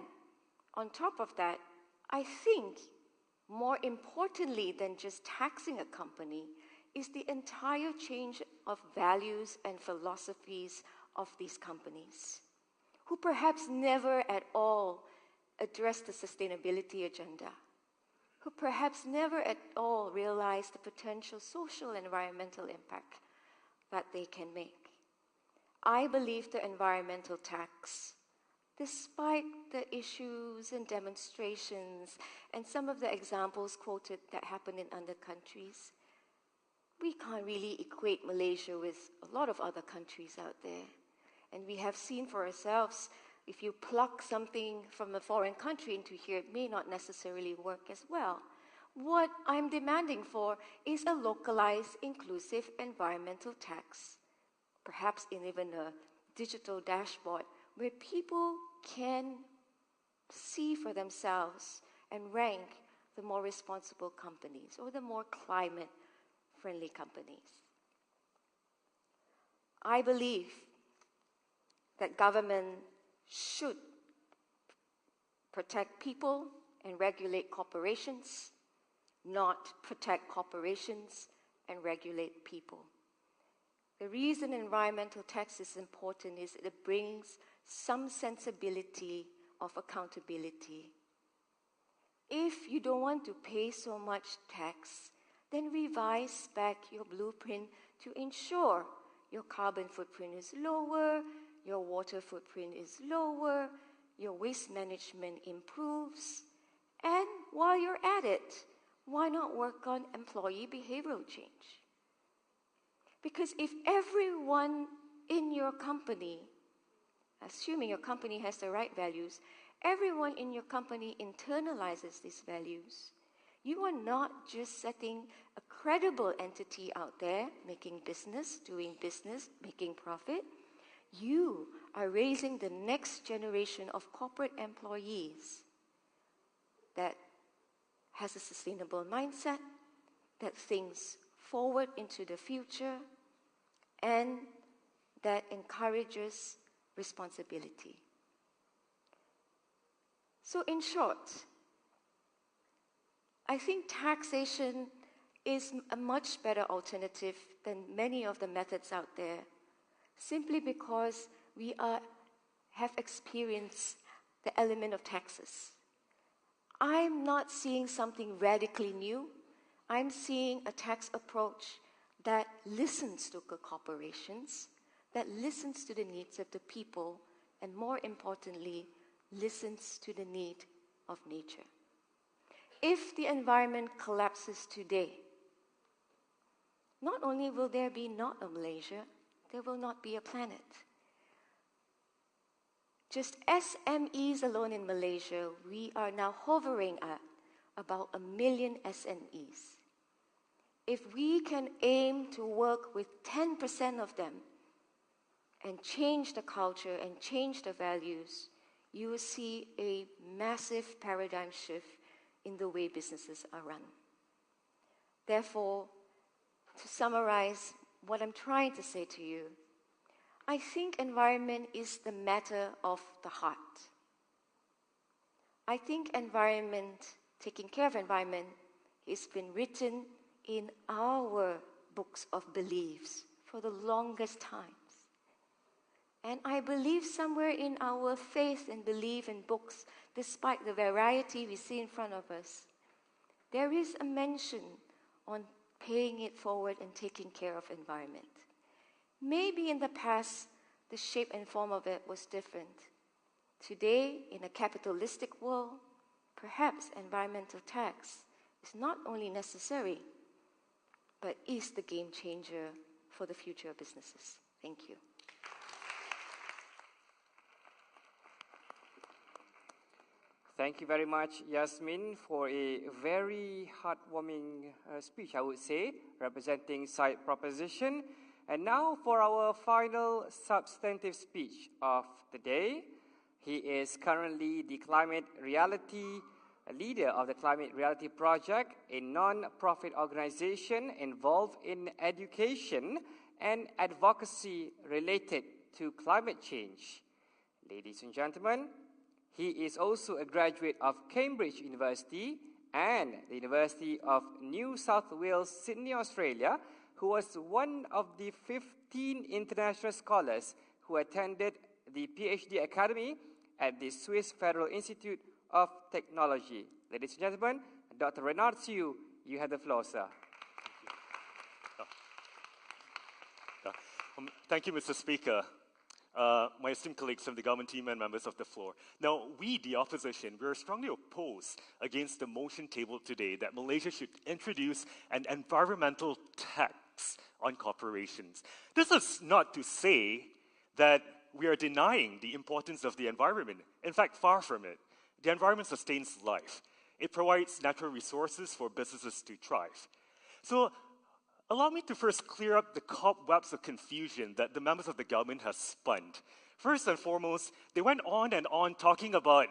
on top of that, I think more importantly than just taxing a company is the entire change of values and philosophies of these companies, who perhaps never at all address the sustainability agenda, who perhaps never at all realize the potential social and environmental impact that they can make. I believe the environmental tax, despite the issues and demonstrations and some of the examples quoted that happen in other countries, we can't really equate Malaysia with a lot of other countries out there. And we have seen for ourselves, if you pluck something from a foreign country into here, it may not necessarily work as well. What I'm demanding for is a localized, inclusive environmental tax, perhaps in even a digital dashboard, where people can see for themselves and rank the more responsible companies or the more climate-friendly companies. I believe that government should protect people and regulate corporations, not protect corporations and regulate people. The reason environmental tax is important is it brings some sensibility of accountability. If you don't want to pay so much tax, then revise back your blueprint to ensure your carbon footprint is lower, your water footprint is lower, your waste management improves, and while you're at it, why not work on employee behavioral change? Because if everyone in your company, assuming your company has the right values, everyone in your company internalizes these values, you are not just setting a credible entity out there making business, doing business, making profit. You are raising the next generation of corporate employees that has a sustainable mindset, that thinks forward into the future, and that encourages responsibility. So in short, I think taxation is a much better alternative than many of the methods out there, simply because we have experienced the element of taxes. I'm not seeing something radically new. I'm seeing a tax approach that listens to corporations, that listens to the needs of the people, and more importantly, listens to the need of nature. If the environment collapses today, not only will there be not a Malaysia, there will not be a planet. Just SMEs alone in Malaysia, we are now hovering at about 1 million SMEs. If we can aim to work with 10% of them and change the culture and change the values, you will see a massive paradigm shift in the way businesses are run. Therefore, to summarize what I'm trying to say to you, I think environment is the matter of the heart. I think environment, taking care of environment, has been written in our books of beliefs for the longest times. And I believe somewhere in our faith and belief in books, despite the variety we see in front of us, there is a mention on paying it forward and taking care of environment. Maybe in the past, the shape and form of it was different. Today, in a capitalistic world, perhaps environmental tax is not only necessary, but is the game changer for the future of businesses. Thank you.
Thank you very much, Yasmin, for a very heartwarming speech, I would say, representing side proposition. And now for our final substantive speech of the day. He is currently the climate reality leader of the Climate Reality Project, a non-profit organization involved in education and advocacy related to climate change. Ladies and gentlemen, he is also a graduate of Cambridge University and the University of New South Wales, Sydney, Australia, who was one of the 15 international scholars who attended the PhD Academy at the Swiss Federal Institute of Technology. Ladies and gentlemen, Dr. Renard Siu, you have the floor, sir.
Thank you, Mr. Speaker. My esteemed colleagues from the government team and members of the floor. Now, we, the opposition, we are strongly opposed against the motion tabled today that Malaysia should introduce an environmental tax on corporations. This is not to say that we are denying the importance of the environment. In fact, far from it. The environment sustains life. It provides natural resources for businesses to thrive. So, allow me to first clear up the cobwebs of confusion that the members of the government have spun. First and foremost, they went on and on talking about,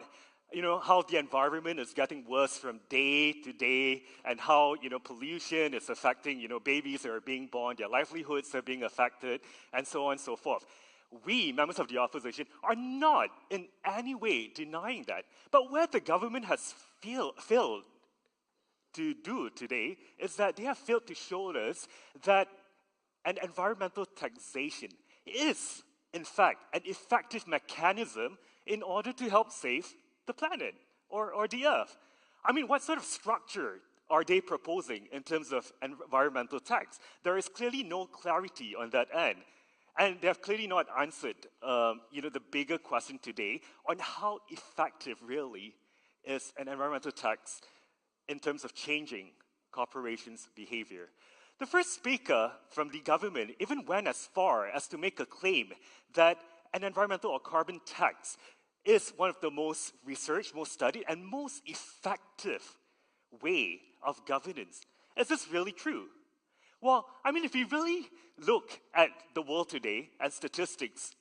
how the environment is getting worse from day to day, and how, pollution is affecting, babies that are being born, their livelihoods are being affected, and so on and so forth. We, members of the opposition, are not in any way denying that. But where the government has failed to do today is that they have failed to show us that an environmental taxation is, in fact, an effective mechanism in order to help save the planet or the earth. I mean, what sort of structure are they proposing in terms of environmental tax? There is clearly no clarity on that end. And they have clearly not answered, the bigger question today on how effective really is an environmental tax in terms of changing corporations' behavior. The first speaker from the government even went as far as to make a claim that an environmental or carbon tax is one of the most researched, most studied, and most effective way of governance. Is this really true? Well, I mean, if we really look at the world today and statistics,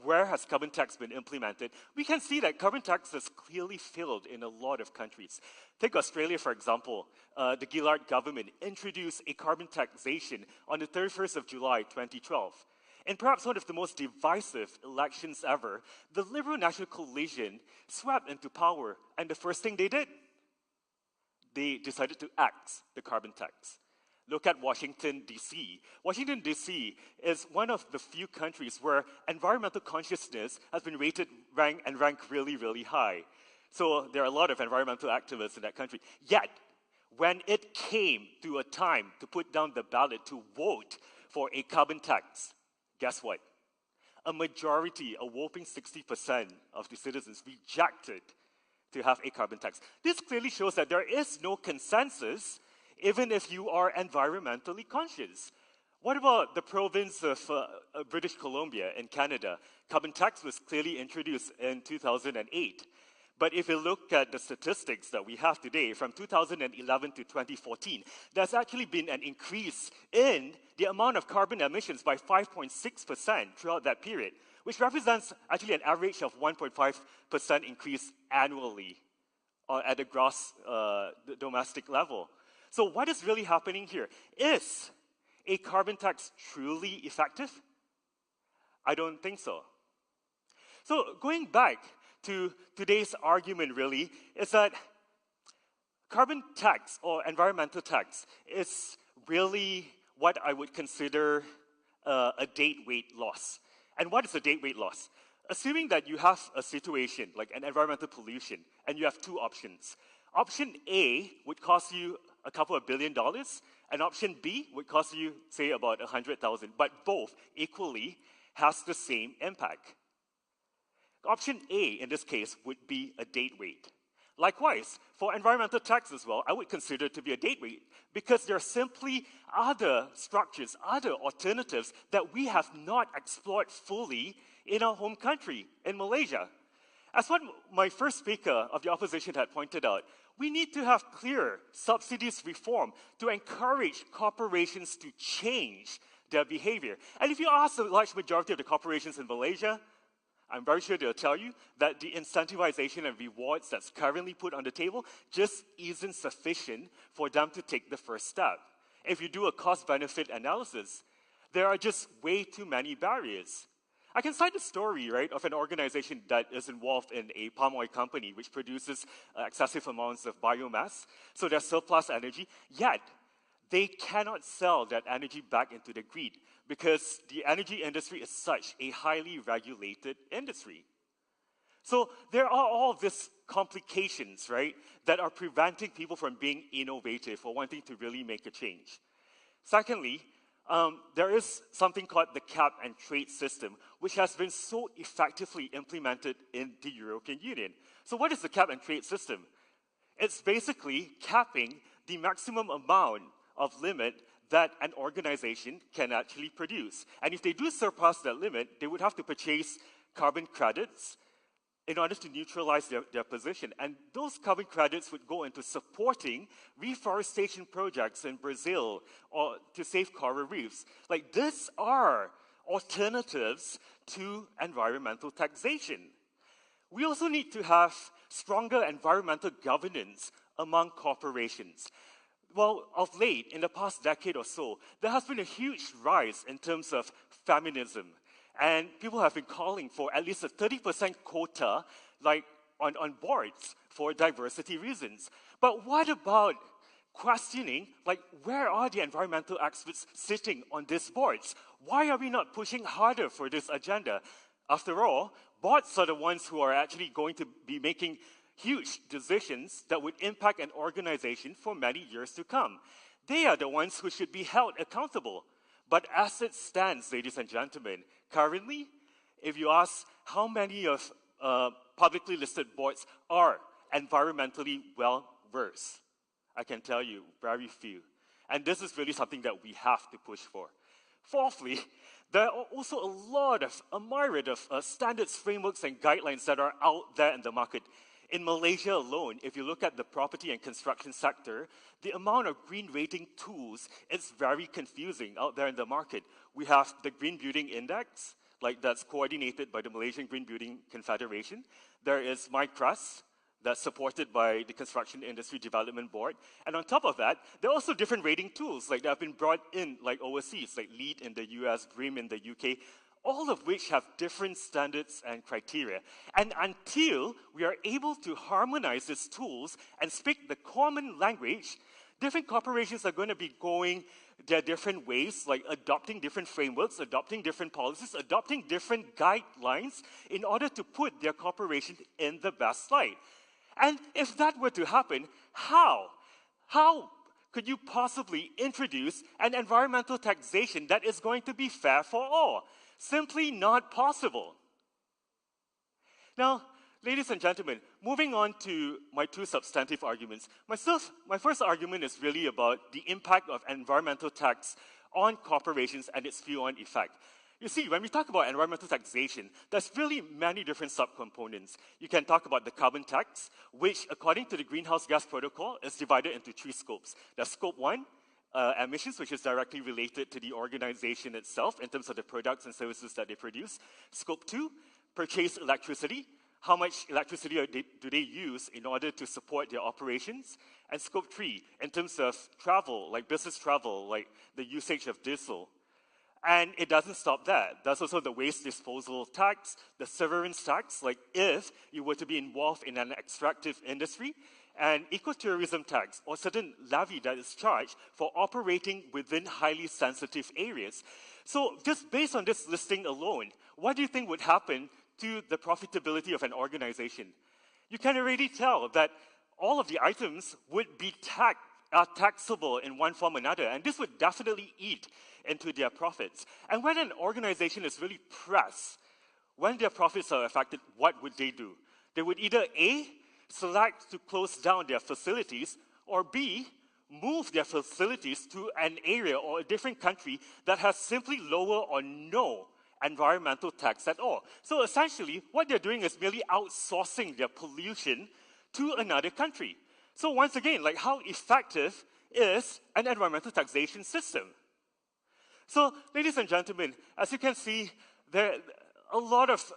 where has carbon tax been implemented, we can see that carbon tax has clearly failed in a lot of countries. Take Australia, for example. The Gillard government introduced a carbon taxation on the 31st of July, 2012. In perhaps one of the most divisive elections ever, the Liberal National Coalition swept into power, and the first thing they did, they decided to axe the carbon tax. Look at Washington, D.C. Washington, D.C. is one of the few countries where environmental consciousness has been ranked really, really high. So there are a lot of environmental activists in that country. Yet, when it came to a time to put down the ballot to vote for a carbon tax, guess what? A majority, a whopping 60% of the citizens rejected to have a carbon tax. This clearly shows that there is no consensus even if you are environmentally conscious. What about the province of British Columbia in Canada? Carbon tax was clearly introduced in 2008. But if you look at the statistics that we have today, from 2011 to 2014, there's actually been an increase in the amount of carbon emissions by 5.6% throughout that period, which represents actually an average of 1.5% increase annually at the gross domestic level. So what is really happening here? Is a carbon tax truly effective? I don't think so. So going back to today's argument really is that carbon tax or environmental tax is really what I would consider a dead weight loss. And what is a dead weight loss? Assuming that you have a situation like an environmental pollution and you have two options. Option A would cost you a couple of $1 billion, and option B would cost you, say, about 100,000, but both equally has the same impact. Option A, in this case, would be a dead weight. Likewise, for environmental tax as well, I would consider it to be a date rate because there are simply other structures, other alternatives that we have not explored fully in our home country, in Malaysia. As what my first speaker of the opposition had pointed out, we need to have clear subsidies reform to encourage corporations to change their behavior. And if you ask the large majority of the corporations in Malaysia, I'm very sure they'll tell you that the incentivization and rewards that's currently put on the table just isn't sufficient for them to take the first step. If you do a cost-benefit analysis, there are just way too many barriers. I can cite a story, right, of an organization that is involved in a palm oil company which produces excessive amounts of biomass, so there's surplus energy, yet they cannot sell that energy back into the grid because the energy industry is such a highly regulated industry. So there are all of these complications, right, that are preventing people from being innovative or wanting to really make a change. Secondly, there is something called the cap and trade system, which has been so effectively implemented in the European Union. So what is the cap and trade system? It's basically capping the maximum amount of limit that an organization can actually produce. And if they do surpass that limit, they would have to purchase carbon credits in order to neutralize their position. And those carbon credits would go into supporting reforestation projects in Brazil or to save coral reefs. Like, these are alternatives to environmental taxation. We also need to have stronger environmental governance among corporations. Well, of late, in the past decade or so, there has been a huge rise in terms of feminism. And people have been calling for at least a 30% quota, like on boards for diversity reasons. But what about questioning, like, where are the environmental experts sitting on these boards? Why are we not pushing harder for this agenda? After all, boards are the ones who are actually going to be making huge decisions that would impact an organization for many years to come. They are the ones who should be held accountable. But as it stands, ladies and gentlemen, currently, if you ask how many of publicly listed boards are environmentally well-versed, I can tell you, very few. And this is really something that we have to push for. Fourthly, there are also a myriad of standards, frameworks, and guidelines that are out there in the market. In Malaysia alone, if you look at the property and construction sector, the amount of green rating tools is very confusing out there in the market. We have the Green Building Index, like that's coordinated by the Malaysian Green Building Confederation. There is MyCrest, that's supported by the Construction Industry Development Board. And on top of that, there are also different rating tools like that have been brought in, like overseas, like LEED in the US, BREEAM in the UK, all of which have different standards and criteria. And until we are able to harmonize these tools and speak the common language, different corporations are going to be going their different ways, like adopting different frameworks, adopting different policies, adopting different guidelines in order to put their corporation in the best light. And if that were to happen, how could you possibly introduce an environmental taxation that is going to be fair for all? Simply not possible. Now, ladies and gentlemen, moving on to my two substantive arguments. My first argument is really about the impact of environmental tax on corporations and its flow-on effect. You see, when we talk about environmental taxation, there's really many different subcomponents. You can talk about the carbon tax, which, according to the Greenhouse Gas Protocol, is divided into three scopes. There's Scope 1, emissions, which is directly related to the organization itself in terms of the products and services that they produce. Scope 2, purchased electricity. How much electricity do they use in order to support their operations? And Scope 3, in terms of travel, like business travel, like the usage of diesel. And it doesn't stop there. There's also the waste disposal tax, the severance tax, like if you were to be involved in an extractive industry, and ecotourism tax, or certain levy that is charged for operating within highly sensitive areas. So just based on this listing alone, what do you think would happen to the profitability of an organization? You can already tell that all of the items would be taxable in one form or another, and this would definitely eat into their profits. And when an organization is really pressed, when their profits are affected, what would they do? They would either A, select to close down their facilities, or B, move their facilities to an area or a different country that has simply lower or no environmental tax at all. So essentially, what they're doing is merely outsourcing their pollution to another country. So once again, like, how effective is an environmental taxation system? So, ladies and gentlemen, as you can see, there are a lot of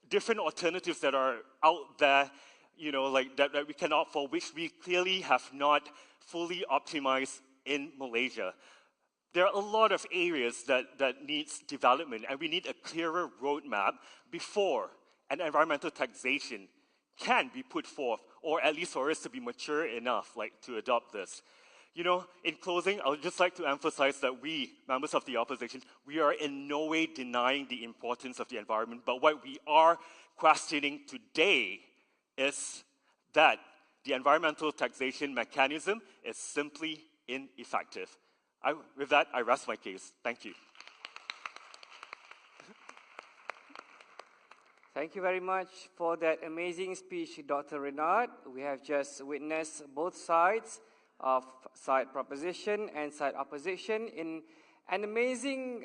different alternatives that are out there, you know, like that we can opt for, which we clearly have not fully optimized in Malaysia. There are a lot of areas that needs development, and we need a clearer roadmap before an environmental taxation can be put forth, or at least for us to be mature enough, like, to adopt this. You know, in closing, I would just like to emphasize that we, members of the opposition, we are in no way denying the importance of the environment, but what we are questioning today is that the environmental taxation mechanism is simply ineffective. With that, I rest my case. Thank you.
Thank you very much for that amazing speech, Dr. Renard. We have just witnessed both sides of side proposition and side opposition in an amazing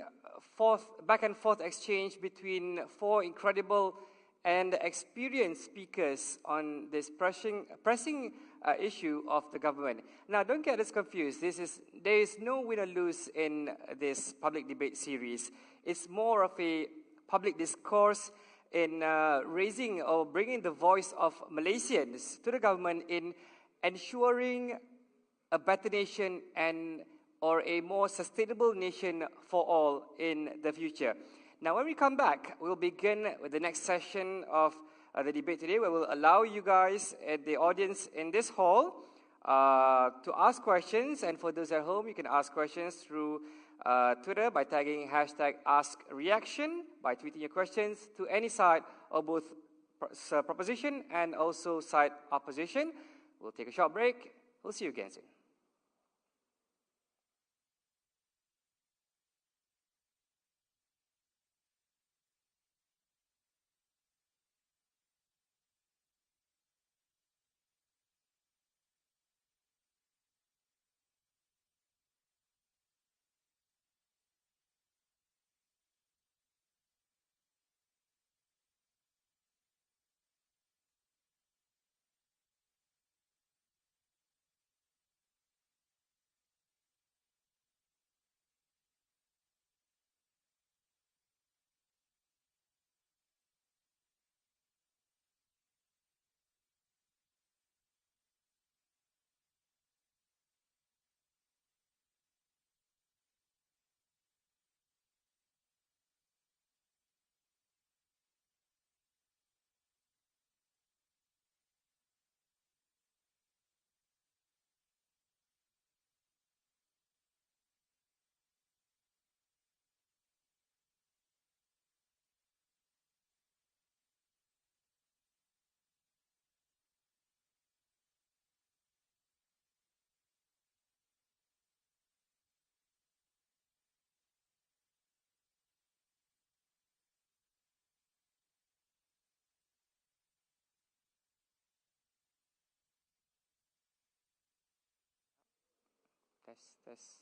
back and forth exchange between four incredible and experienced speakers on this pressing issue of the government. Now, don't get us confused. There is no win or lose in this public debate series. It's more of a public discourse in raising or bringing the voice of Malaysians to the government in ensuring a better nation or a more sustainable nation for all in the future. Now, when we come back, we'll begin with the next session of the debate today, where we'll allow you guys at the audience in this hall to ask questions. And for those at home, you can ask questions through Twitter by tagging #AskReaction, by tweeting your questions to any side of both proposition and also side opposition. We'll take a short break. We'll see you again soon.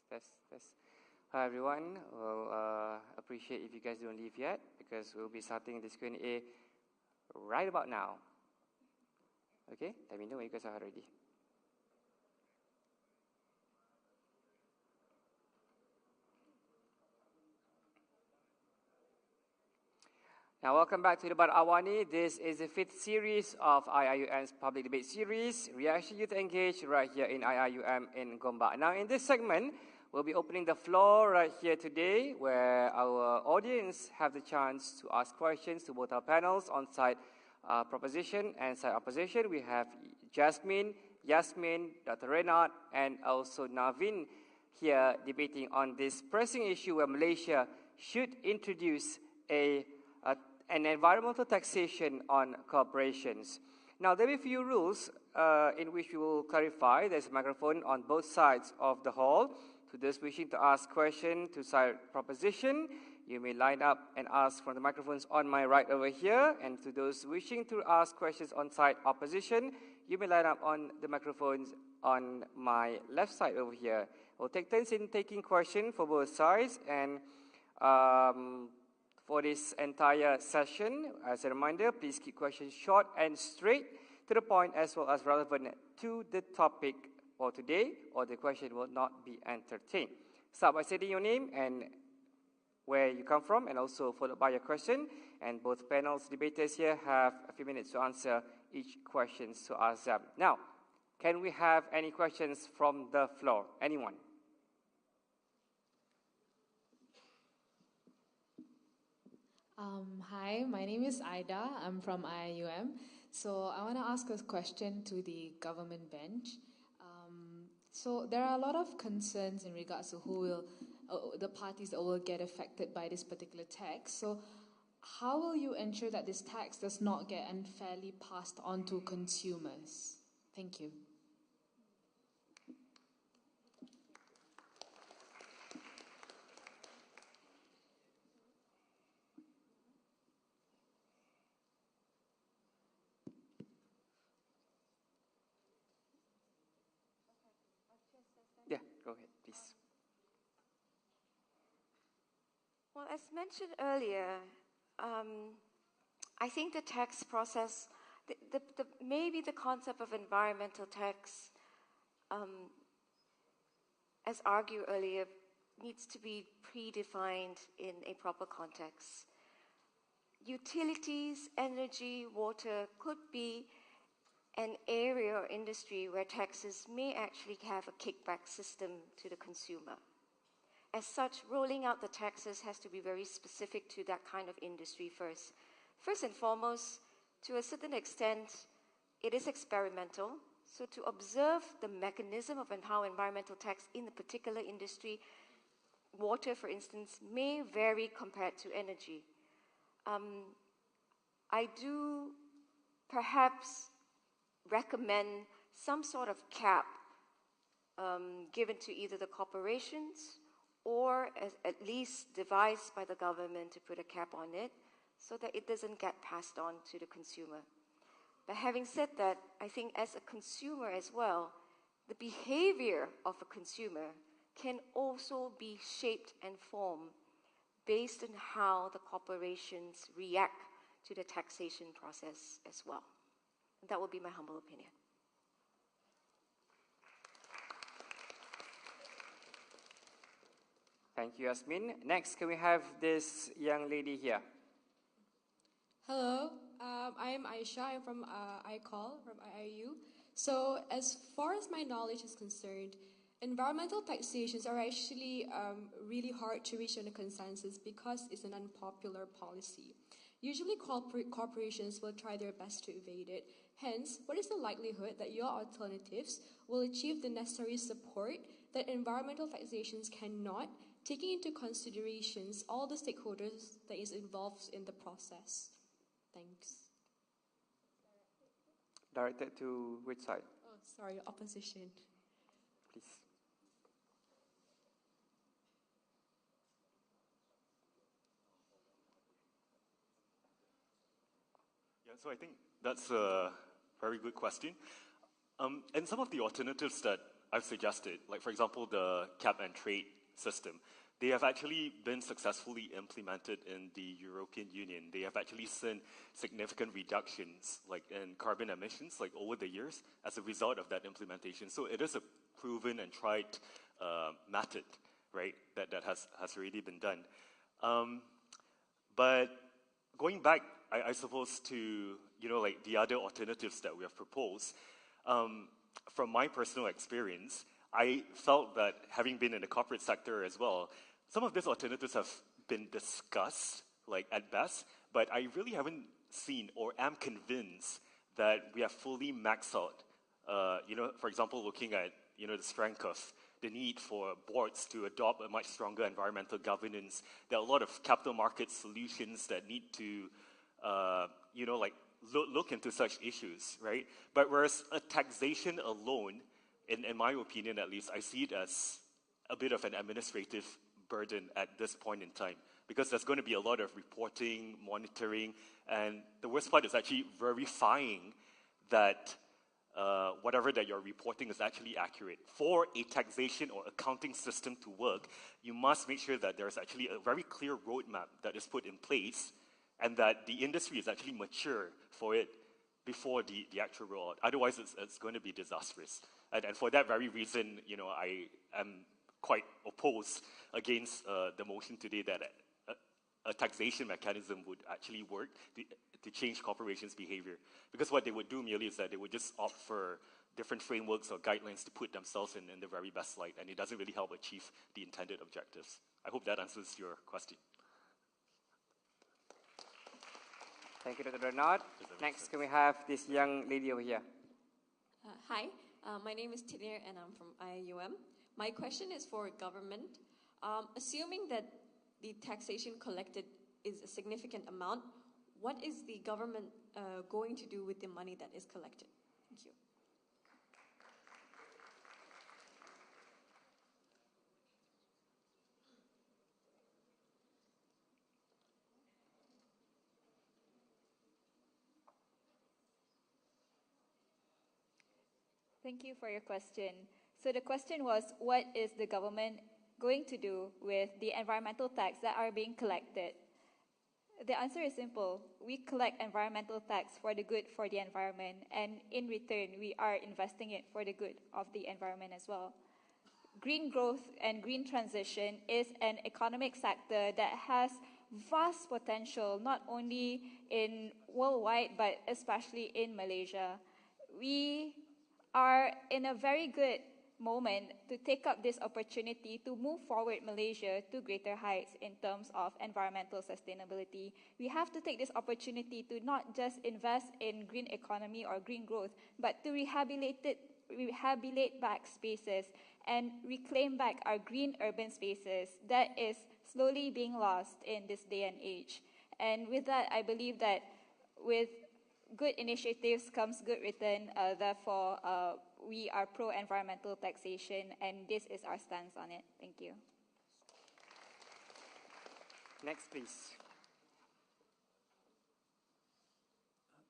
Test. Hi everyone. We'll appreciate if you guys don't leave yet, because we'll be starting this Q&A right about now. Okay? Let me know when you guys are ready. Now, welcome back to Debat Awani. This is the 5th series of IIUM's public debate series, Reaction Youth Engage, right here in IIUM in Gombak. Now, in this segment, we'll be opening the floor right here today, where our audience have the chance to ask questions to both our panels on side proposition and side opposition. We have Jasmine, Yasmin, Dr. Renard, and also Navin here debating on this pressing issue where Malaysia should introduce an environmental taxation on corporations. Now, there will be a few rules in which we will clarify. There's a microphone on both sides of the hall. To those wishing to ask questions to side proposition, you may line up and ask from the microphones on my right over here. And to those wishing to ask questions on side opposition, you may line up on the microphones on my left side over here. We'll take turns in taking questions for both sides, and for this entire session, as a reminder, please keep questions short and straight to the point, as well as relevant to the topic for today, or the question will not be entertained. Start by stating your name and where you come from, and also followed by your question. And both panels debaters here have a few minutes to answer each question to ask them. Now, can we have any questions from the floor? Anyone?
Hi, my name is Aida. I'm from IIUM. So I want to ask a question to the government bench. So there are a lot of concerns in regards to who will, the parties that will get affected by this particular tax. So how will you ensure that this tax does not get unfairly passed on to consumers? Thank you.
Yeah, go ahead, please.
Well, as mentioned earlier, I think the tax process, maybe the concept of environmental tax, as argued earlier, needs to be predefined in a proper context. Utilities, energy, water could be an area or industry where taxes may actually have a kickback system to the consumer. As such, rolling out the taxes has to be very specific to that kind of industry first. First and foremost, to a certain extent, it is experimental. So to observe the mechanism of how environmental tax in a particular industry, water, for instance, may vary compared to energy. I do perhaps recommend some sort of cap given to either the corporations or at least devised by the government to put a cap on it so that it doesn't get passed on to the consumer. But having said that, I think as a consumer as well, the behavior of a consumer can also be shaped and formed based on how the corporations react to the taxation process as well. That would be my humble opinion.
Thank you, Yasmin. Next, can we have this young lady here?
Hello, I am Aisha. I'm from ICOL, from IIU. So as far as my knowledge is concerned, environmental taxations are actually really hard to reach on a consensus because it's an unpopular policy. Usually corporations will try their best to evade it. Hence, what is the likelihood that your alternatives will achieve the necessary support that environmental taxations cannot, taking into considerations all the stakeholders that is involved in the process? Thanks.
Directed to which side?
Oh, sorry, opposition.
Please.
Yeah, so I think that's a very good question. And some of the alternatives that I've suggested, like for example, the cap and trade system, they have actually been successfully implemented in the European Union. They have actually seen significant reductions, like in carbon emissions, like over the years, as a result of that implementation. So it is a proven and tried method, right, that has already been done. But going back, I suppose, to like the other alternatives that we have proposed, from my personal experience, I felt that having been in the corporate sector as well, some of these alternatives have been discussed, like at best, but I really haven't seen or am convinced that we have fully maxed out. For example, looking at the strength of the need for boards to adopt a much stronger environmental governance. There are a lot of capital market solutions that need to, look into such issues, right? But whereas a taxation alone, in my opinion at least, I see it as a bit of an administrative burden at this point in time, because there's going to be a lot of reporting, monitoring, and the worst part is actually verifying that whatever that you're reporting is actually accurate. For a taxation or accounting system to work, you must make sure that there's actually a very clear roadmap that is put in place and that the industry is actually mature for it before the actual rollout. Otherwise, it's going to be disastrous. And for that very reason, I am quite opposed against the motion today that a taxation mechanism would actually work to change corporations' behavior. Because what they would do merely is that they would just opt for different frameworks or guidelines to put themselves in the very best light, and it doesn't really help achieve the intended objectives. I hope that answers your question.
Thank you, Dr. Bernard. Next, can we have this young lady over here?
Hi, my name is Tinir and I'm from IUM. My question is for government. Assuming that the taxation collected is a significant amount, what is the government going to do with the money that is collected? Thank you.
Thank you for your question. So the question was, what is the government going to do with the environmental tax that are being collected? The answer is simple. We collect environmental tax for the good for the environment, and in return, we are investing it for the good of the environment as well. Green growth and green transition is an economic sector that has vast potential, not only in worldwide, but especially in Malaysia. We are in a very good moment to take up this opportunity to move forward Malaysia to greater heights in terms of environmental sustainability. We have to take this opportunity to not just invest in green economy or green growth, but to rehabilitate back spaces and reclaim back our green urban spaces that is slowly being lost in this day and age. And with that, I believe that with good initiatives comes good return. Therefore, we are pro-environmental taxation, and this is our stance on it. Thank you.
Next, please.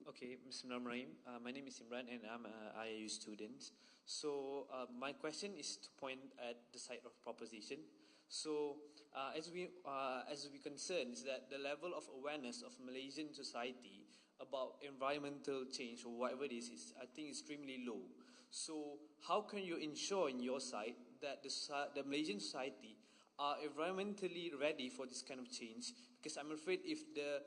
Okay, Mr. Rahim. My name is Imran, and I'm an IAU student. So my question is to point at the side of proposition. So as we concerned, is that the level of awareness of Malaysian society about environmental change or whatever it is I think extremely low. So how can you ensure in your side that the Malaysian society are environmentally ready for this kind of change? Because I'm afraid if the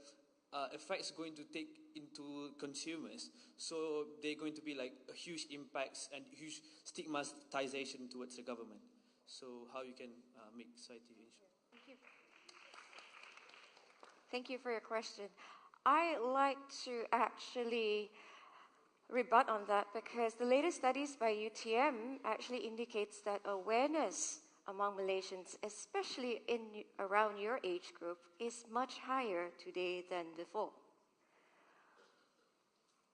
effects going to take into consumers, so they're going to be like a huge impacts and huge stigmatization towards the government. So how you can make society ensure?
Thank you. Thank you for your question. I like to actually rebut on that because the latest studies by UTM actually indicates that awareness among Malaysians, especially around your age group, is much higher today than before.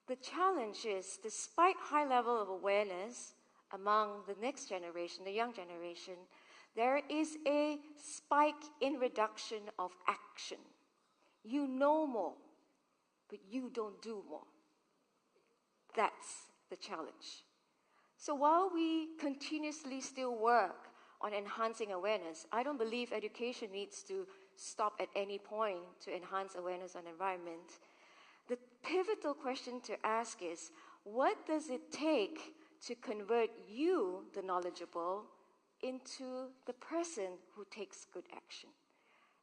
The challenge is, despite high level of awareness among the next generation, the young generation, there is a spike in reduction of action. You know more, but you don't do more. That's the challenge. So while we continuously still work on enhancing awareness, I don't believe education needs to stop at any point to enhance awareness on environment. The pivotal question to ask is, what does it take to convert you, the knowledgeable, into the person who takes good action?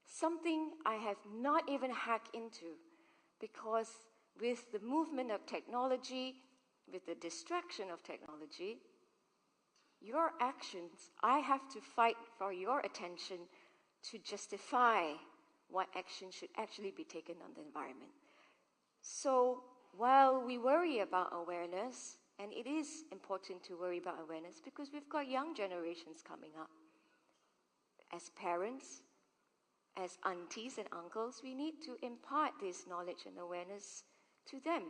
Something I have not even hacked into, because with the movement of technology, with the distraction of technology, your actions, I have to fight for your attention to justify what action should actually be taken on the environment. So while we worry about awareness, and it is important to worry about awareness because we've got young generations coming up. As parents, as aunties and uncles, we need to impart this knowledge and awareness to them.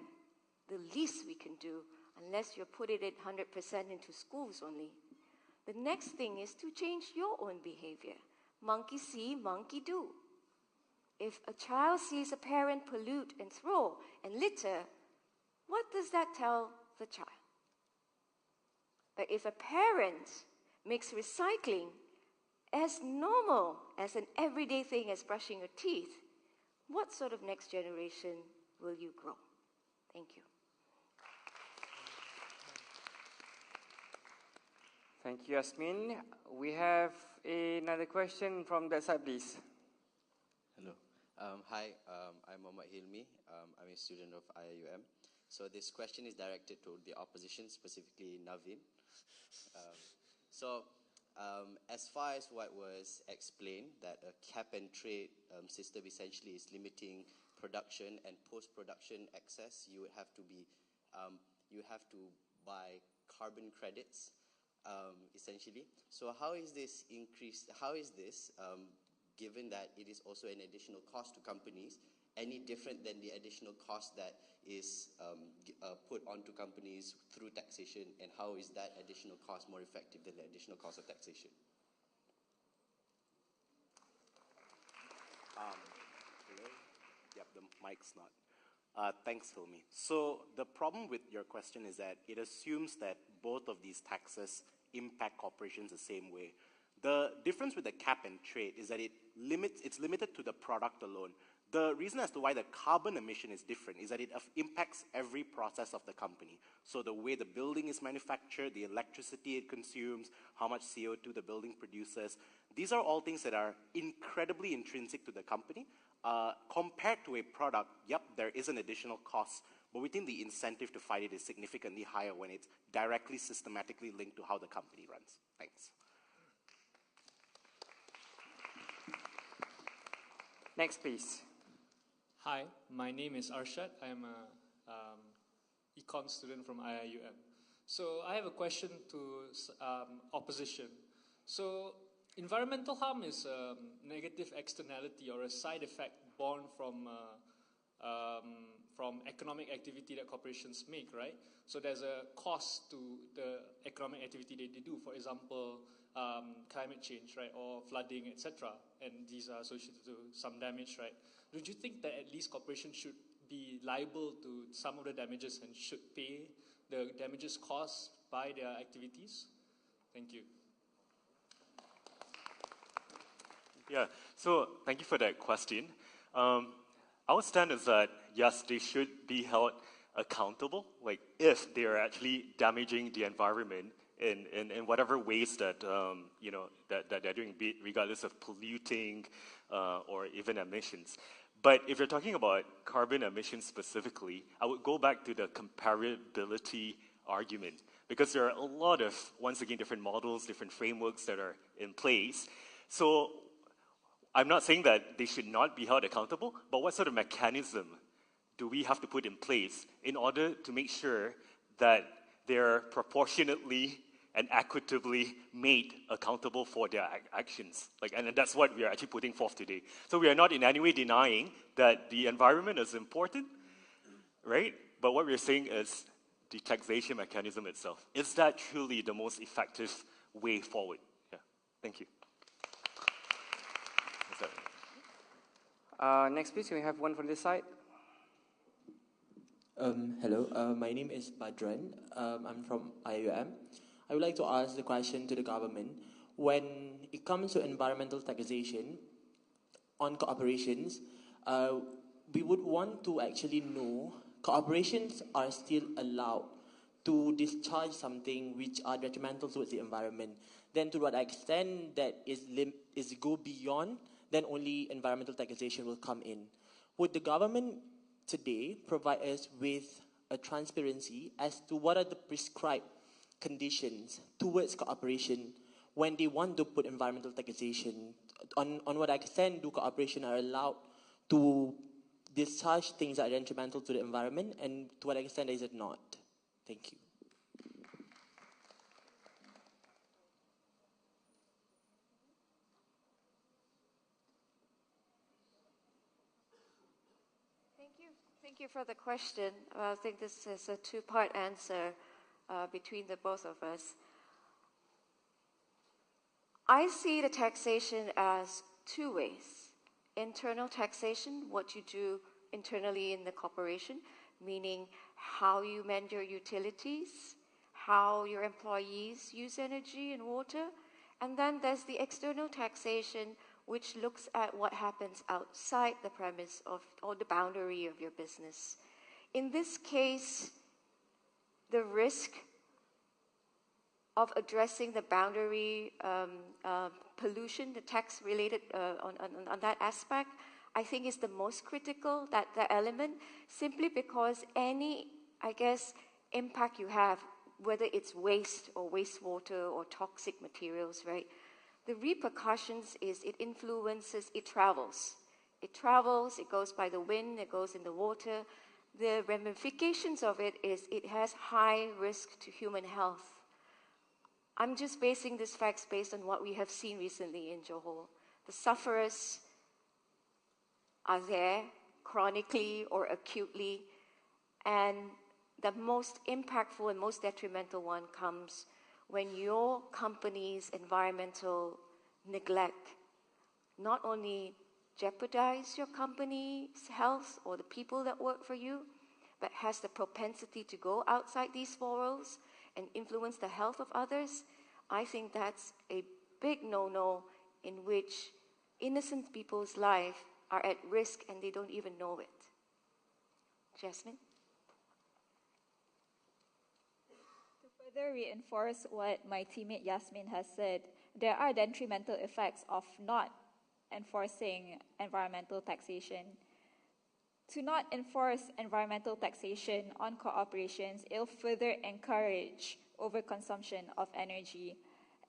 The least we can do, unless you're putting it 100% into schools only. The next thing is to change your own behavior. Monkey see, monkey do. If a child sees a parent pollute and throw and litter, what does that tell the child? But if a parent makes recycling as normal as an everyday thing as brushing your teeth, what sort of next generation will you grow? Thank you.
Thank you, Yasmin. We have another question from that side, please.
Hello. Hi, I'm Mohammad Hilmi. I'm a student of IIUM. So this question is directed to the opposition, specifically Naveen. As far as what was explained, that a cap and trade system essentially is limiting production and post-production excess, you have to buy carbon credits, essentially. So how is this given that it is also an additional cost to companies, any different than the additional cost that is put onto companies through taxation, and how is that additional cost more effective than the additional cost of taxation?
Hello? Yep, the mic's not. Thanks, Hilmi. So the problem with your question is that it assumes that both of these taxes impact corporations the same way. The difference with the cap and trade is that it's limited to the product alone. The reason as to why the carbon emission is different is that it impacts every process of the company. So the way the building is manufactured, the electricity it consumes, how much CO2 the building produces, these are all things that are incredibly intrinsic to the company. Compared to a product, yep, there is an additional cost, but we think the incentive to fight it is significantly higher when it's directly, systematically linked to how the company runs. Thanks.
Next, please.
Hi, my name is Arshad. I am an econ student from IIUM. So I have a question to opposition. So environmental harm is a negative externality or a side effect born from economic activity that corporations make, right? So there's a cost to the economic activity that they do. For example, climate change, right, or flooding, etc. And these are associated to some damage, right? Don't you think that at least corporations should be liable to some of the damages and should pay the damages caused by their activities? Thank you.
Yeah, so thank you for that question. Our stand is that, yes, they should be held accountable, like if they are actually damaging the environment in whatever ways that, that they're doing, regardless of polluting or even emissions. But if you're talking about carbon emissions specifically, I would go back to the comparability argument, because there are a lot of, once again, different models, different frameworks that are in place. So I'm not saying that they should not be held accountable, but what sort of mechanism do we have to put in place in order to make sure that they're proportionately and equitably made accountable for their actions? And that's what we are actually putting forth today. So we are not in any way denying that the environment is important, right? But what we're saying is the taxation mechanism itself. Is that truly the most effective way forward? Yeah. Thank you.
Next, please. We have one from this side.
Hello, my name is Badran. I'm from IUM. I would like to ask the question to the government. When it comes to environmental taxation on corporations, we would want to actually know corporations are still allowed to discharge something which are detrimental towards the environment. Then to what extent that is go beyond, then only environmental taxation will come in. Would the government today provide us with a transparency as to what are the prescribed conditions towards cooperation when they want to put environmental taxation? On what extent do corporations are allowed to discharge things that are detrimental to the environment, and to what extent is it not? Thank you.
Thank you for the question. I think this is a two-part answer between the both of us. I see the taxation as two ways. Internal taxation, what you do internally in the corporation, meaning how you manage your utilities, how your employees use energy and water. And then there's the external taxation, which looks at what happens outside the premise of or the boundary of your business. In this case, the risk of addressing the boundary pollution, the tax-related on that aspect, I think is the most critical, that element, simply because any, I guess, impact you have, whether it's waste or wastewater or toxic materials, right? The repercussions is it influences, it travels. It travels, it goes by the wind, it goes in the water. The ramifications of it is it has high risk to human health. I'm just basing these facts based on what we have seen recently in Johor. The sufferers are there chronically or acutely, and the most impactful and most detrimental one comes when your company's environmental neglect not only jeopardize your company's health or the people that work for you, but has the propensity to go outside these four walls and influence the health of others. I think that's a big no-no in which innocent people's lives are at risk and they don't even know it. Jasmine?
To further reinforce what my teammate Yasmin has said, there are detrimental effects of not enforcing environmental taxation. To not enforce environmental taxation on corporations, it'll further encourage overconsumption of energy.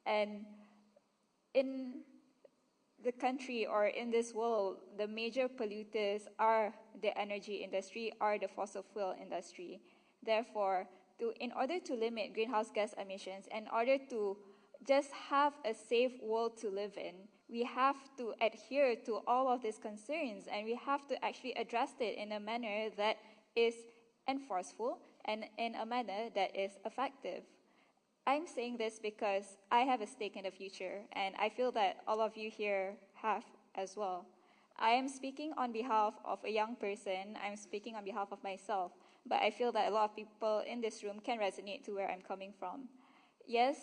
And in the country or in this world, the major polluters are the energy industry, are the fossil fuel industry. Therefore, in order to limit greenhouse gas emissions, in order to just have a safe world to live in, we have to adhere to all of these concerns, and we have to actually address it in a manner that is enforceable and in a manner that is effective. I'm saying this because I have a stake in the future, and I feel that all of you here have as well. I am speaking on behalf of a young person, I'm speaking on behalf of myself, but I feel that a lot of people in this room can resonate to where I'm coming from. Yes,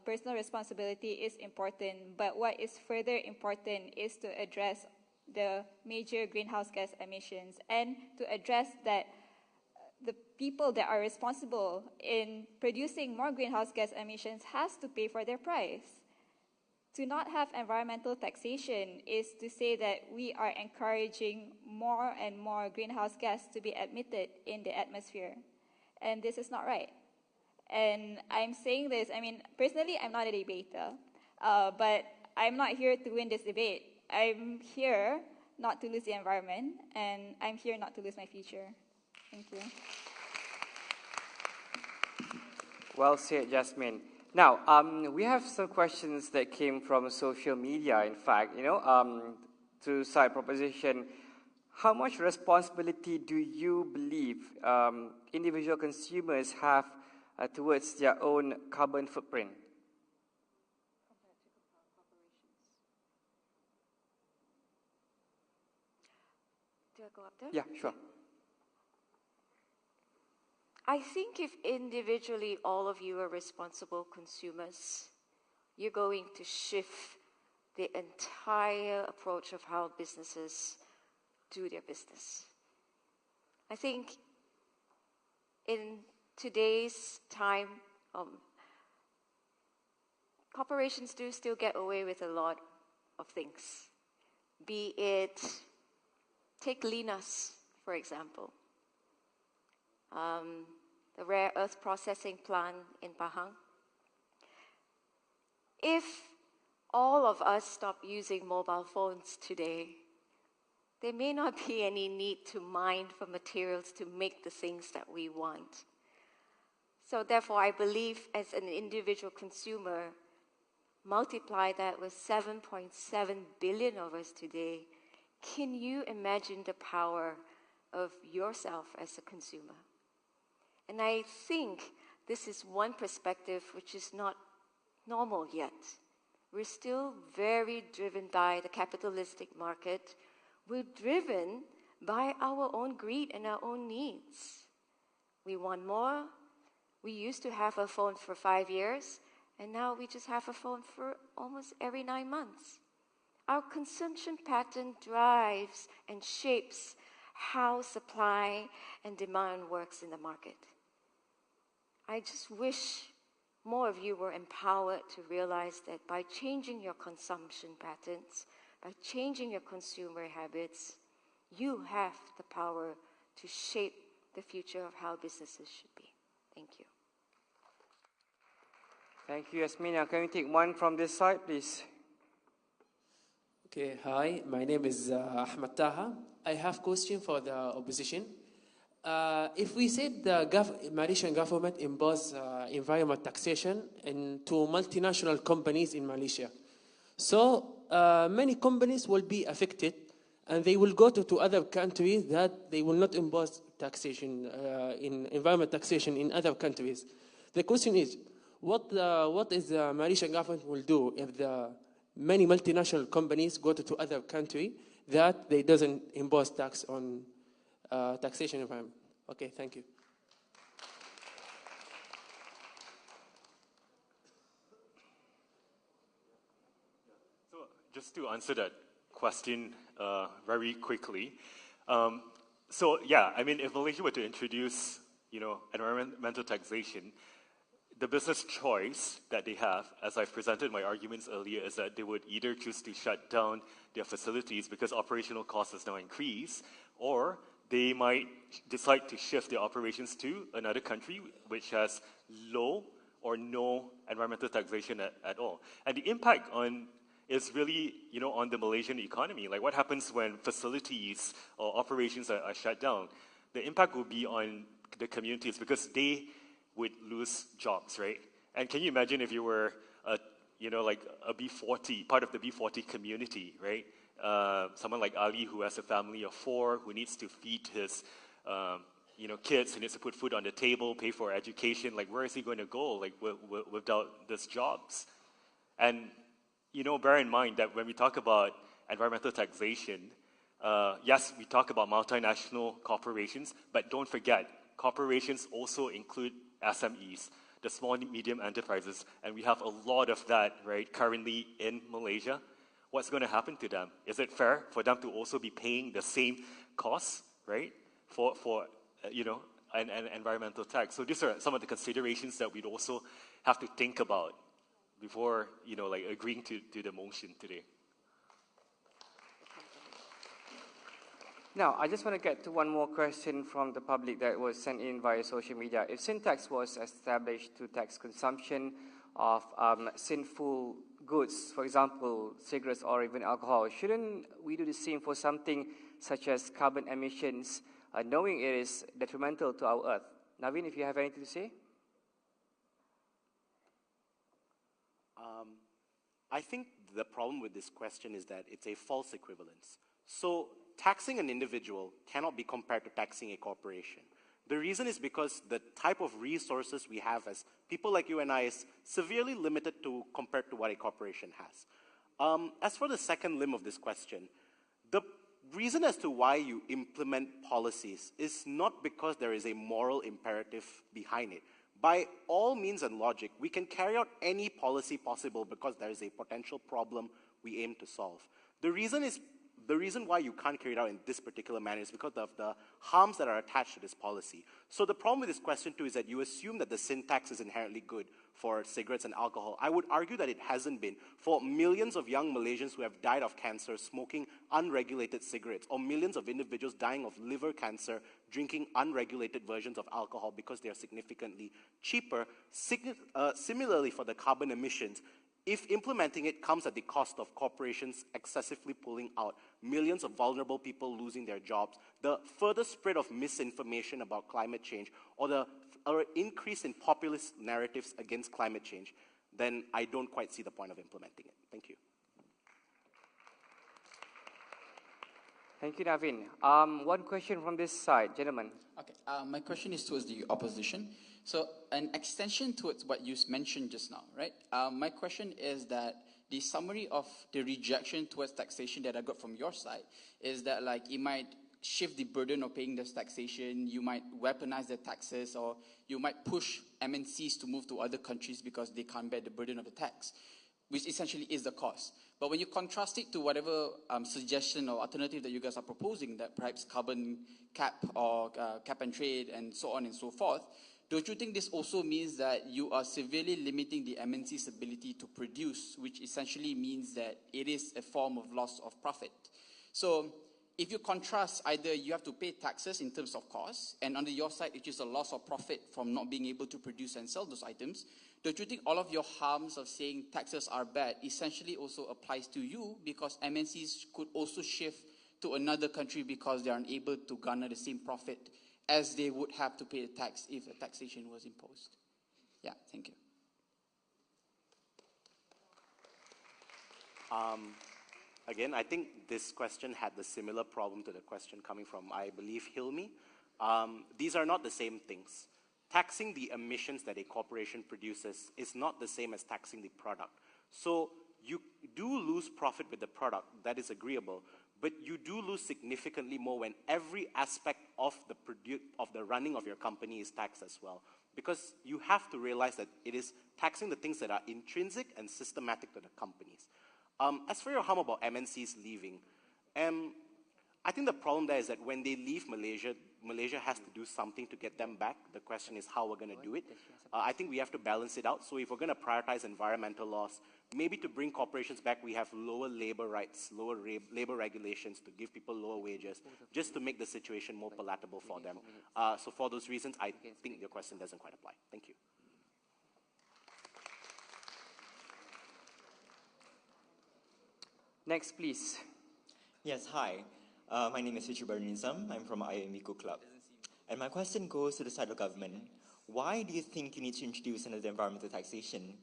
personal responsibility is important, but what is further important is to address the major greenhouse gas emissions and to address that the people that are responsible in producing more greenhouse gas emissions has to pay for their price. To not have environmental taxation is to say that we are encouraging more and more greenhouse gas to be emitted in the atmosphere. And this is not right. And I'm saying this, personally, I'm not a debater, but I'm not here to win this debate. I'm here not to lose the environment, and I'm here not to lose my future. Thank you.
Well said, Jasmine. Now, we have some questions that came from social media, in fact, to side proposition. How much responsibility do you believe individual consumers have towards their own carbon footprint?
Do I go up there?
Yeah, sure.
I think if individually all of you are responsible consumers, you're going to shift the entire approach of how businesses do their business. I think in today's time, corporations do still get away with a lot of things. Be it, take Linas, for example. The rare earth processing plant in Pahang. If all of us stop using mobile phones today, there may not be any need to mine for materials to make the things that we want. So therefore, I believe as an individual consumer, multiply that with 7.7 billion of us today, can you imagine the power of yourself as a consumer? And I think this is one perspective which is not normal yet. We're still very driven by the capitalistic market. We're driven by our own greed and our own needs. We want more, We used to have a phone for 5 years, and now we just have a phone for almost every 9 months. Our consumption pattern drives and shapes how supply and demand works in the market. I just wish more of you were empowered to realize that by changing your consumption patterns, by changing your consumer habits, you have the power to shape the future of how businesses should be. Thank you.
Thank you, Yasmina. Can we take one from this side, please?
Okay, hi, my name is Ahmed Taha. I have a question for the opposition. If we said the Malaysian government impose environmental taxation into multinational companies in Malaysia, so many companies will be affected and they will go to other countries that they will not impose taxation, in environmental taxation in other countries. The question is, what is the Malaysian government will do if the many multinational companies go to other country that they doesn't impose tax on taxation environment? Okay, thank you.
So just to answer that question very quickly. So yeah, I mean, if Malaysia were to introduce, environmental taxation, the business choice that they have, as I've presented my arguments earlier, is that they would either choose to shut down their facilities because operational costs has now increased, or they might decide to shift their operations to another country which has low or no environmental taxation at all. And the impact is really, on the Malaysian economy. Like what happens when facilities or operations are shut down? The impact will be on the communities because they would lose jobs, right? And can you imagine if you were, a B40, part of the B40 community, right? Someone like Ali who has a family of 4, who needs to feed his, kids, who needs to put food on the table, pay for education. Like, where is he going to go, without these jobs? And, bear in mind that when we talk about environmental taxation, yes, we talk about multinational corporations, but don't forget, corporations also include SMEs, the small and medium enterprises, and we have a lot of that, right, currently in Malaysia. What's going to happen to them? Is it fair for them to also be paying the same costs, right, for an environmental tax? So these are some of the considerations that we'd also have to think about before, agreeing to the motion today.
Now, I just want to get to one more question from the public that was sent in via social media. If sin tax was established to tax consumption of sinful goods, for example, cigarettes or even alcohol, shouldn't we do the same for something such as carbon emissions, knowing it is detrimental to our earth? Naveen, if you have anything to say?
I think the problem with this question is that it's a false equivalence. So taxing an individual cannot be compared to taxing a corporation. The reason is because the type of resources we have as people like you and I is severely limited compared to what a corporation has. As for the second limb of this question, the reason as to why you implement policies is not because there is a moral imperative behind it. By all means and logic, we can carry out any policy possible because there is a potential problem we aim to solve. The reason why you can't carry it out in this particular manner is because of the harms that are attached to this policy. So the problem with this question too is that you assume that the sin tax is inherently good for cigarettes and alcohol. I would argue that it hasn't been. For millions of young Malaysians who have died of cancer smoking unregulated cigarettes, or millions of individuals dying of liver cancer drinking unregulated versions of alcohol because they are significantly cheaper. Similarly for the carbon emissions, if implementing it comes at the cost of corporations excessively pulling out, millions of vulnerable people losing their jobs, the further spread of misinformation about climate change, or the increase in populist narratives against climate change, then I don't quite see the point of implementing it. Thank you.
Thank you, Naveen. One question from this side, gentlemen.
Okay, my question is towards the opposition. So an extension towards what you mentioned just now, right? My question is that the summary of the rejection towards taxation that I got from your side is that it might shift the burden of paying this taxation, you might weaponize the taxes, or you might push MNCs to move to other countries because they can't bear the burden of the tax, which essentially is the cost. But when you contrast it to whatever suggestion or alternative that you guys are proposing, that perhaps carbon cap or cap and trade and so on and so forth, don't you think this also means that you are severely limiting the MNC's ability to produce, which essentially means that it is a form of loss of profit? So if you contrast, either you have to pay taxes in terms of cost, and on your side, it is a loss of profit from not being able to produce and sell those items, don't you think all of your harms of saying taxes are bad essentially also applies to you, because MNCs could also shift to another country because they are unable to garner the same profit as they would have to pay a tax if a taxation was imposed? Yeah, thank you.
Again, I think this question had the similar problem to the question coming from, I believe, Hilmi. These are not the same things. Taxing the emissions that a corporation produces is not the same as taxing the product. So you do lose profit with the product, that is agreeable, but you do lose significantly more when every aspect of the running of your company is taxed as well. Because you have to realize that it is taxing the things that are intrinsic and systematic to the companies. As for your harm about MNCs leaving, I think the problem there is that when they leave Malaysia, Malaysia has to do something to get them back. The question is how we're going to do it. I think we have to balance it out. So if we're going to prioritize environmental laws, maybe to bring corporations back, we have lower labor rights, lower labor regulations to give people lower wages, just to make the situation more palatable for them. So for those reasons, I think your question doesn't quite apply. Thank you.
Next, please.
Yes, hi. My name is Fichubar Nizam. I'm from IMECO Club. And my question goes to the side of government. Why do you think you need to introduce another environmental taxation?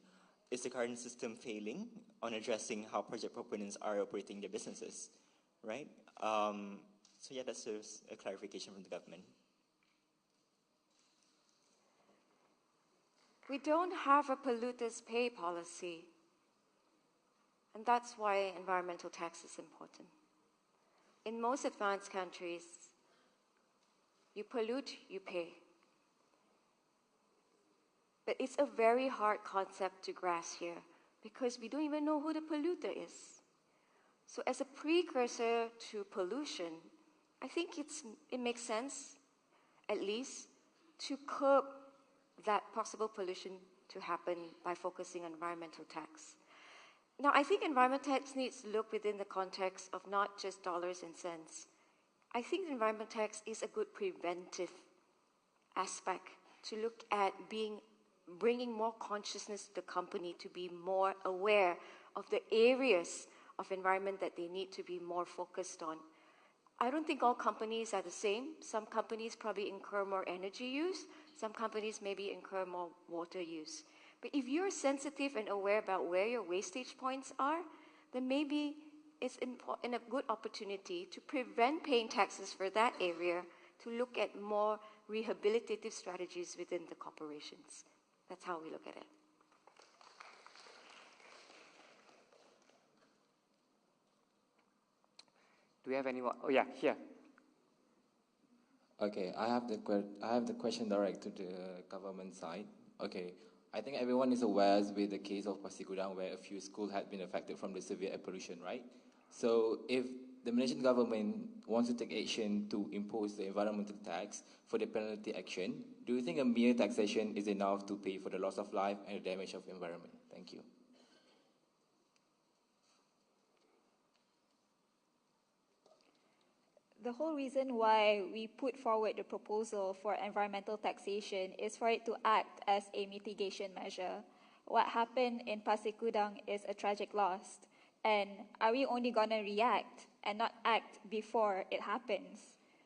Is the current system failing on addressing how project proponents are operating their businesses, right? So yeah, that's just a clarification from the government.
We don't have a polluters pay policy. And that's why environmental tax is important. In most advanced countries, you pollute, you pay. But it's a very hard concept to grasp here because we don't even know who the polluter is. So as a precursor to pollution, I think it makes sense, at least, to curb that possible pollution to happen by focusing on environmental tax. Now, I think environmental tax needs to look within the context of not just dollars and cents. I think environmental tax is a good preventive aspect to look at bringing more consciousness to the company to be more aware of the areas of environment that they need to be more focused on. I don't think all companies are the same. Some companies probably incur more energy use. Some companies maybe incur more water use. But if you're sensitive and aware about where your wastage points are, then maybe it's a good opportunity to prevent paying taxes for that area, to look at more rehabilitative strategies within the corporations. That's how we look at it.
Do we have anyone? Oh yeah, here.
Okay, I have the question direct to the government side. Okay, I think everyone is aware with the case of Pasir Gudang where a few schools had been affected from the severe air pollution, right? So if the Malaysian government wants to take action to impose the environmental tax for the penalty action, do you think a mere taxation is enough to pay for the loss of life and the damage of the environment? Thank you.
The whole reason why we put forward the proposal for environmental taxation is for it to act as a mitigation measure. What happened in Pasir Gudang is a tragic loss. And are we only going to react and not act before it happens?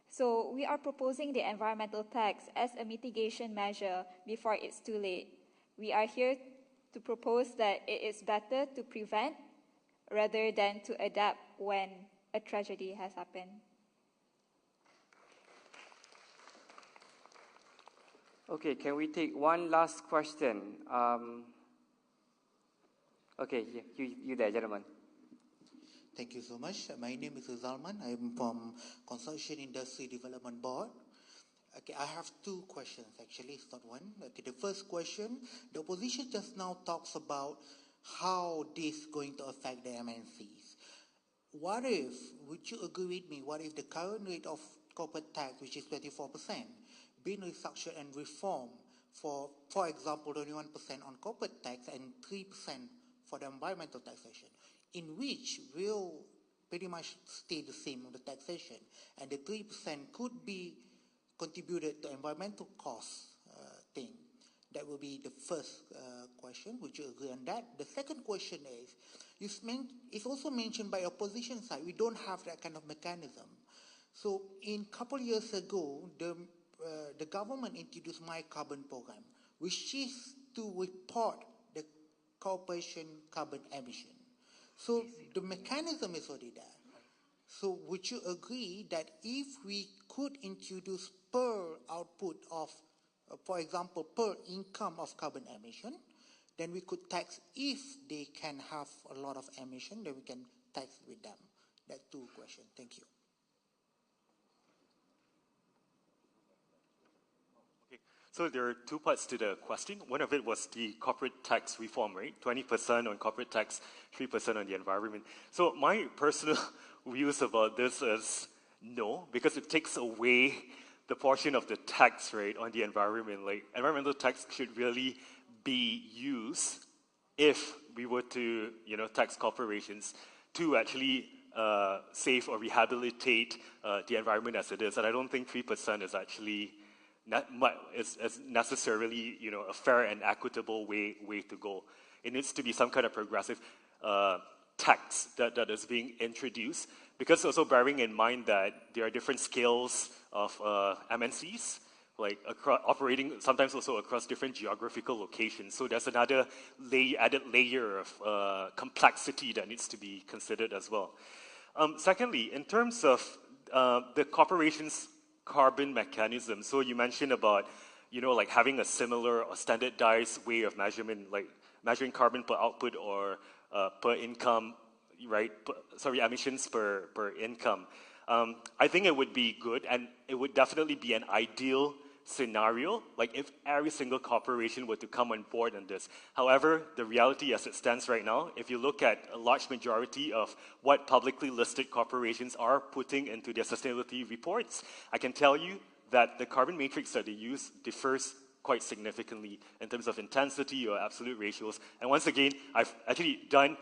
So we are proposing the environmental tax as a mitigation measure before it's too late. We are here to propose that it is better to prevent rather than to adapt when a tragedy has happened.
Okay, can we take one last question? Okay, you there, gentlemen.
Thank you so much. My name is Zalman. I'm from Construction Industry Development Board. Okay, I have two questions actually, it's not one. Okay, the first question, the opposition just now talks about how this is going to affect the MNCs. What if, would you agree with me, what if the current rate of corporate tax, which is 24%, being restructured and reformed for example, 21% on corporate tax and 3% for the environmental taxation, in which will pretty much stay the same on the taxation, and the 3% could be contributed to environmental costs thing. That will be the first question. Would you agree on that? The second question is, it's also mentioned by opposition side, we don't have that kind of mechanism. So in couple years ago, the government introduced My Carbon program, which is to report the corporation carbon emission. So the mechanism is already there. So would you agree that if we could introduce per output of, for example, per income of carbon emission, then we could tax if they can have a lot of emission, then we can tax with them? That's two questions. Thank you.
So there are two parts to the question. One of it was the corporate tax reform, right? 20% on corporate tax, 3% on the environment. So my personal views about this is no, because it takes away the portion of the tax rate on the environment. Like, environmental tax should really be used if we were to, tax corporations to actually save or rehabilitate the environment as it is. And I don't think 3% is actually is necessarily, a fair and equitable way to go. It needs to be some kind of progressive tax that is being introduced, because also bearing in mind that there are different scales of MNCs, like operating sometimes also across different geographical locations. So there's another added layer of complexity that needs to be considered as well. Secondly, in terms of the corporation's carbon mechanism. So you mentioned about, like having a similar or standardized way of measurement, like measuring carbon per output or per income, right? Emissions per income. I think it would be good, and it would definitely be an ideal scenario, like if every single corporation were to come on board on this. However, the reality as it stands right now, if you look at a large majority of what publicly listed corporations are putting into their sustainability reports, I can tell you that the carbon matrix that they use differs quite significantly in terms of intensity or absolute ratios. And once again, I've actually done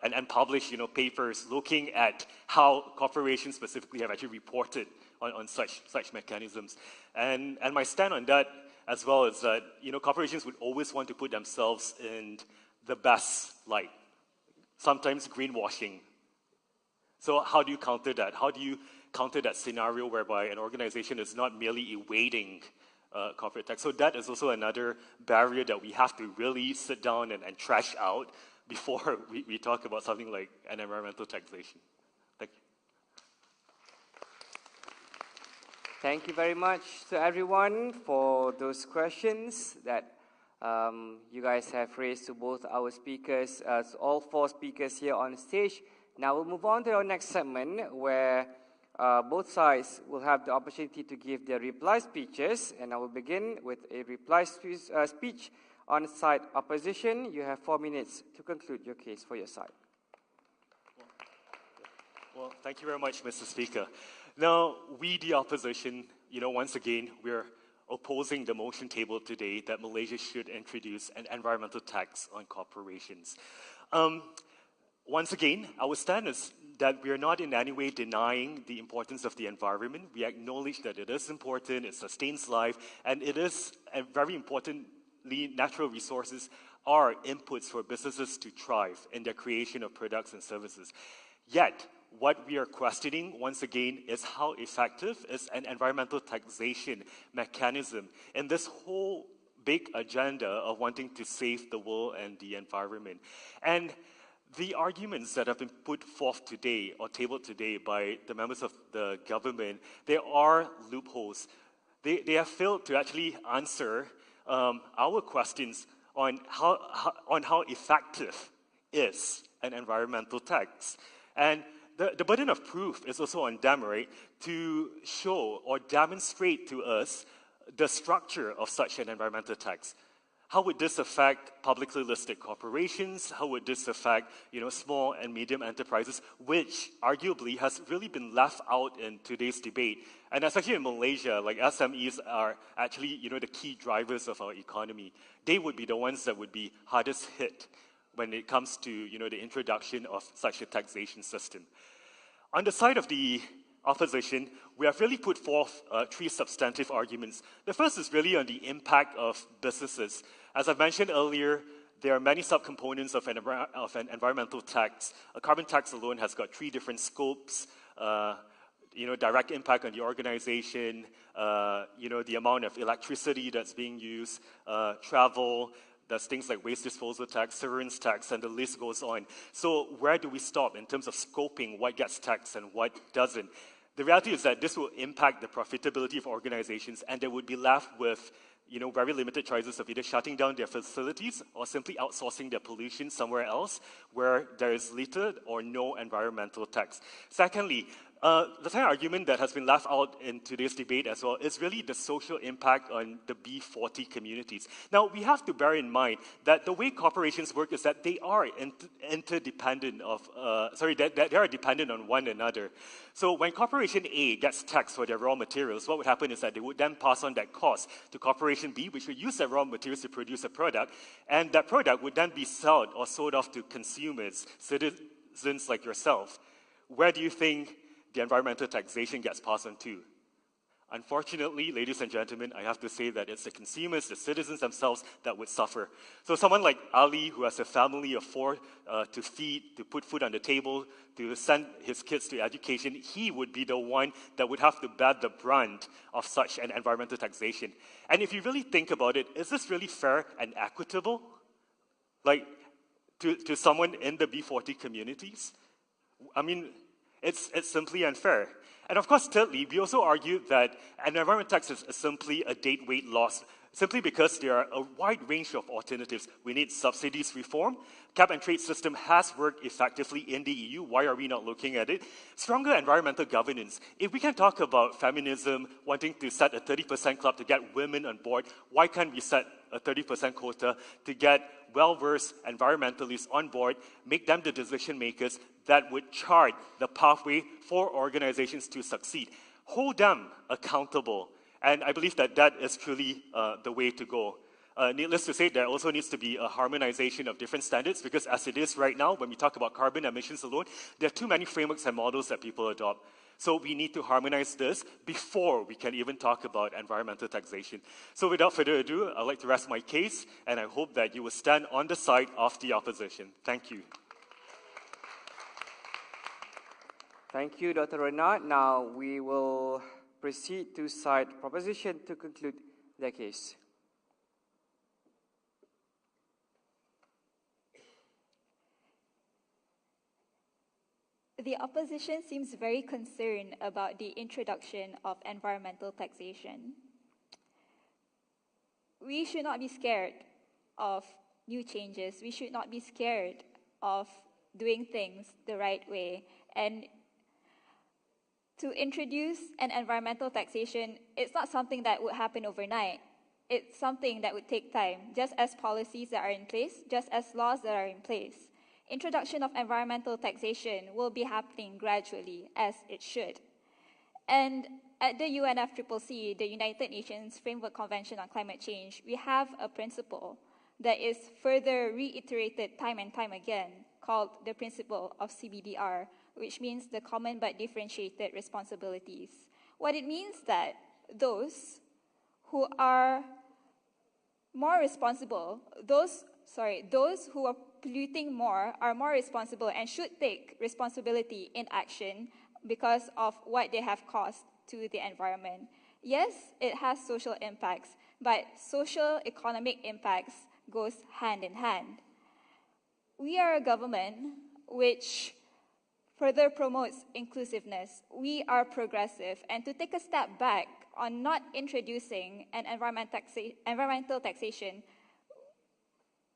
and published papers looking at how corporations specifically have actually reported on such mechanisms. And my stand on that as well is that corporations would always want to put themselves in the best light, sometimes greenwashing. So how do you counter that? How do you counter that scenario whereby an organization is not merely evading corporate tax? So that is also another barrier that we have to really sit down and trash out before we talk about something like an environmental taxation. Thank you.
Thank you very much to everyone for those questions that you guys have raised to both our speakers, all four speakers here on stage. Now we'll move on to our next segment where both sides will have the opportunity to give their reply speeches, and I will begin with a reply speech on side opposition. You have 4 minutes to conclude your case for your side.
Well, thank you very much, Mr. Speaker. Now, we, the opposition, once again, we're opposing the motion tabled today that Malaysia should introduce an environmental tax on corporations. Once again, our stand is that we are not in any way denying the importance of the environment. We acknowledge that it is important, it sustains life, and it is very importantly, natural resources are inputs for businesses to thrive in their creation of products and services. Yet, what we are questioning, once again, is how effective is an environmental taxation mechanism in this whole big agenda of wanting to save the world and the environment. And the arguments that have been put forth today or tabled today by the members of the government, there are loopholes. They have failed to actually answer our questions on how effective is an environmental tax. And the burden of proof is also on them, right, to show or demonstrate to us the structure of such an environmental tax. How would this affect publicly listed corporations? How would this affect, small and medium enterprises, which arguably has really been left out in today's debate? And especially in Malaysia, like SMEs are actually, the key drivers of our economy. They would be the ones that would be hardest hit when it comes to, the introduction of such a taxation system. On the side of the opposition, we have really put forth three substantive arguments. The first is really on the impact of businesses. As I mentioned earlier, there are many subcomponents of an environmental tax. A carbon tax alone has got three different scopes. Direct impact on the organization, the amount of electricity that's being used, travel. There's things like waste disposal tax, severance tax, and the list goes on. So where do we stop in terms of scoping what gets taxed and what doesn't? The reality is that this will impact the profitability of organizations, and they would be left with very limited choices of either shutting down their facilities or simply outsourcing their pollution somewhere else where there is little or no environmental tax. Secondly, the second argument that has been left out in today's debate as well is really the social impact on the B40 communities. Now, we have to bear in mind that the way corporations work is that they are interdependent they are dependent on one another. So when Corporation A gets taxed for their raw materials, what would happen is that they would then pass on that cost to Corporation B, which would use their raw materials to produce a product, and that product would then be sold or sold off to consumers, citizens like yourself. Where do you think the environmental taxation gets passed on to? Unfortunately, ladies and gentlemen, I have to say that it's the consumers, the citizens themselves that would suffer. So someone like Ali, who has a family of 4 to feed, to put food on the table, to send his kids to education, he would be the one that would have to bear the brunt of such an environmental taxation. And if you really think about it, is this really fair and equitable? Like, to someone in the B40 communities? I mean, it's simply unfair. And of course, thirdly, we also argue that an environmental tax is simply a dead weight loss, simply because there are a wide range of alternatives. We need subsidies reform. Cap and trade system has worked effectively in the EU. Why are we not looking at it? Stronger environmental governance. If we can talk about feminism, wanting to set a 30% club to get women on board, why can't we set a 30% quota to get well-versed environmentalists on board, make them the decision makers that would chart the pathway for organizations to succeed? Hold them accountable. And I believe that that is truly the way to go. Needless to say, there also needs to be a harmonization of different standards, because as it is right now, when we talk about carbon emissions alone, there are too many frameworks and models that people adopt. So we need to harmonize this before we can even talk about environmental taxation. So without further ado, I'd like to rest my case, and I hope that you will stand on the side of the opposition. Thank you.
Thank you, Dr. Renat. Now we will proceed to cite proposition to conclude the case.
The opposition seems very concerned about the introduction of environmental taxation. We should not be scared of new changes. We should not be scared of doing things the right way. And to introduce an environmental taxation, it's not something that would happen overnight. It's something that would take time, just as policies that are in place, just as laws that are in place. Introduction of environmental taxation will be happening gradually, as it should. And at the UNFCCC, the United Nations Framework Convention on Climate Change, we have a principle that is further reiterated time and time again, called the principle of CBDR, which means the common but differentiated responsibilities. What it means that those who are more responsible, those who are polluting more are more responsible and should take responsibility in action because of what they have caused to the environment. Yes, it has social impacts, but social economic impacts goes hand in hand. We are a government which further promotes inclusiveness. We are progressive, and to take a step back on not introducing an environmental taxation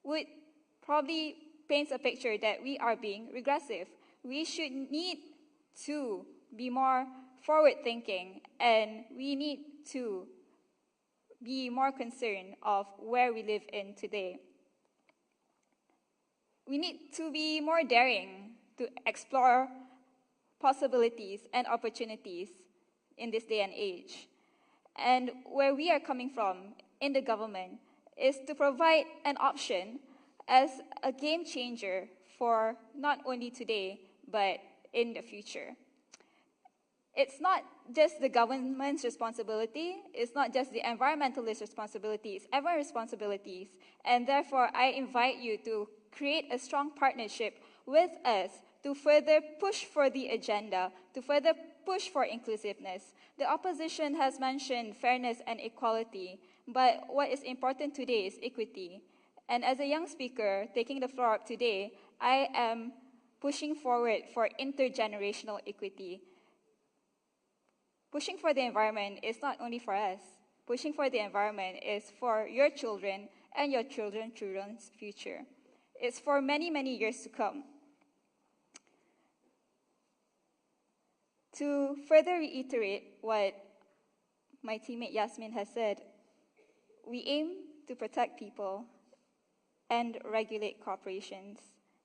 would probably paints a picture that we are being regressive. we should need to be more forward-thinking, and we need to be more concerned of where we live in today. We need to be more daring to explore possibilities and opportunities in this day and age. And where we are coming from in the government is to provide an option as a game changer for not only today, but in the future. It's not just the government's responsibility, it's not just the environmentalist responsibility, it's everyone's responsibilities. And therefore, I invite you to create a strong partnership with us to further push for the agenda, to further push for inclusiveness. The opposition has mentioned fairness and equality, but what is important today is equity. And as a young speaker taking the floor up today, I am pushing forward for intergenerational equity. Pushing for the environment is not only for us. Pushing for the environment is for your children and your children's future. It's for many, many years to come. To further reiterate what my teammate Yasmin has said, we aim to protect people and regulate corporations,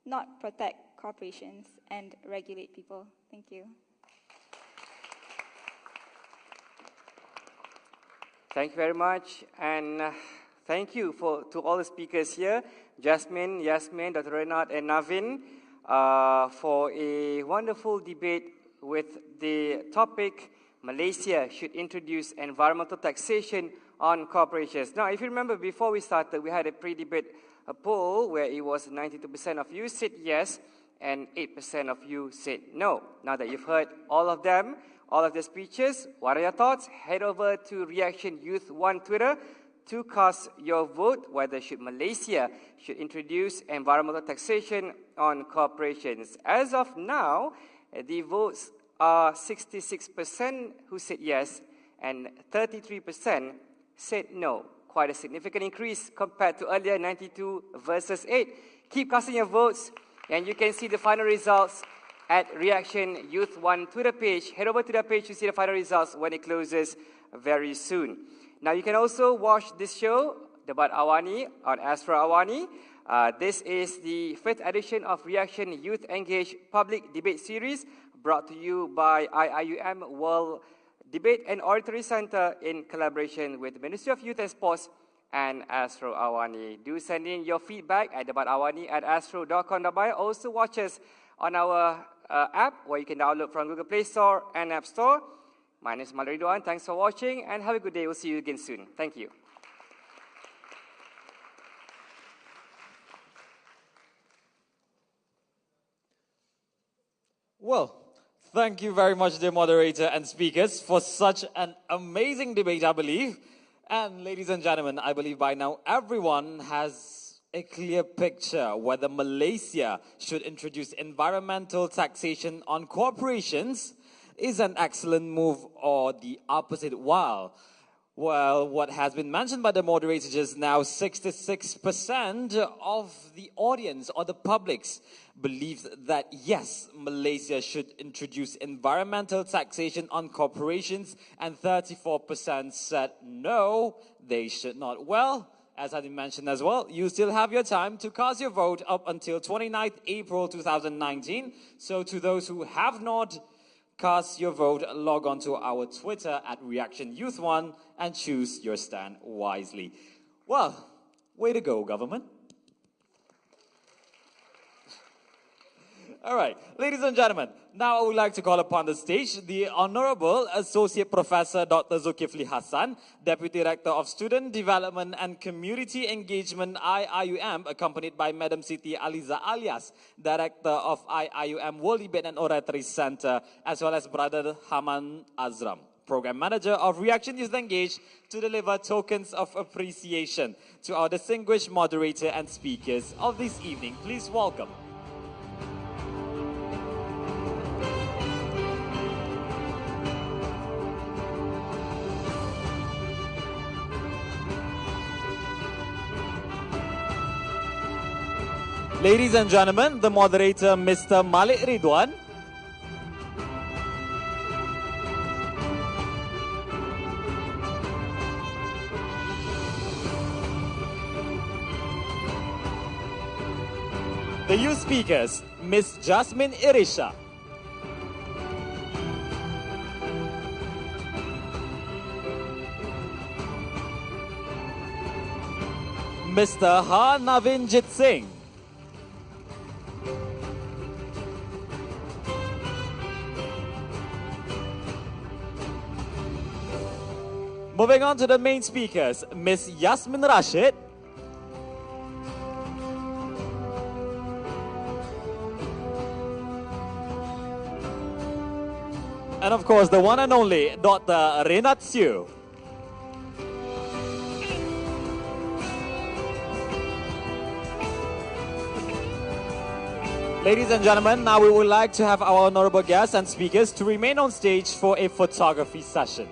not protect corporations and regulate people. Thank you.
Thank you very much, and thank you to all the speakers here, Jasmine, Yasmin, Dr. Renat, and Navin, for a wonderful debate with the topic, Malaysia should introduce environmental taxation on corporations. Now, if you remember, before we started, we had a pre-debate poll where it was 92% of you said yes, and 8% of you said no. Now that you've heard all of them, all of the speeches, what are your thoughts? Head over to Reaction Youth 1 Twitter to cast your vote whether Malaysia should introduce environmental taxation on corporations. As of now, the votes are 66% who said yes and 33% said no. Quite a significant increase compared to earlier, 92 versus 8. Keep casting your votes, and you can see the final results at Reaction Youth 1 Twitter page. Head over to that page to see the final results when it closes very soon. Now, you can also watch this show, Debat Awani, on Astro Awani. This is the 5th edition of Reaction Youth Engage Public Debate Series, brought to you by IIUM World Debate and Oratory Center in collaboration with the Ministry of Youth and Sports and Astro Awani. Do send in your feedback at debatawani@astro.com.my. Also watch us on our app, where you can download from Google Play Store and App Store. My name is Mallory Duan. Thanks for watching, and have a good day. We'll see you again soon. Thank you.
Well, thank you very much, dear moderator and speakers, for such an amazing debate, I believe. And ladies and gentlemen, I believe by now everyone has a clear picture whether Malaysia should introduce environmental taxation on corporations is an excellent move or the opposite. Well, what has been mentioned by the moderator just now, 66% of the audience or the publics believes that yes, Malaysia should introduce environmental taxation on corporations, and 34% said no, they should not. Well, as I mentioned as well, you still have your time to cast your vote up until 29th April 2019. So to those who have not cast your vote, log on to our Twitter at Reaction Youth 1 and choose your stand wisely. Well, way to go, government. All right, ladies and gentlemen, now I would like to call upon the stage the Honorable Associate Professor Dr. Zulkifli Hassan, Deputy Director of Student Development and Community Engagement, IIUM, accompanied by Madam Siti Aliza Alias, Director of IIUM World Debate and Oratory Center, as well as Brother Haman Azram, Program Manager of Reaction Youth Engage, to deliver tokens of appreciation to our distinguished moderator and speakers of this evening. Please welcome. Ladies and gentlemen, the moderator, Mr. Malik Ridwan. The youth speakers, Ms. Jasmine Irisha. Mr. Ha Navinjit Singh. Moving on to the main speakers, Ms. Yasmin Rashid. And of course, the one and only Dr. Renat Siu. Ladies and gentlemen, now we would like to have our honorable guests and speakers to remain on stage for a photography session.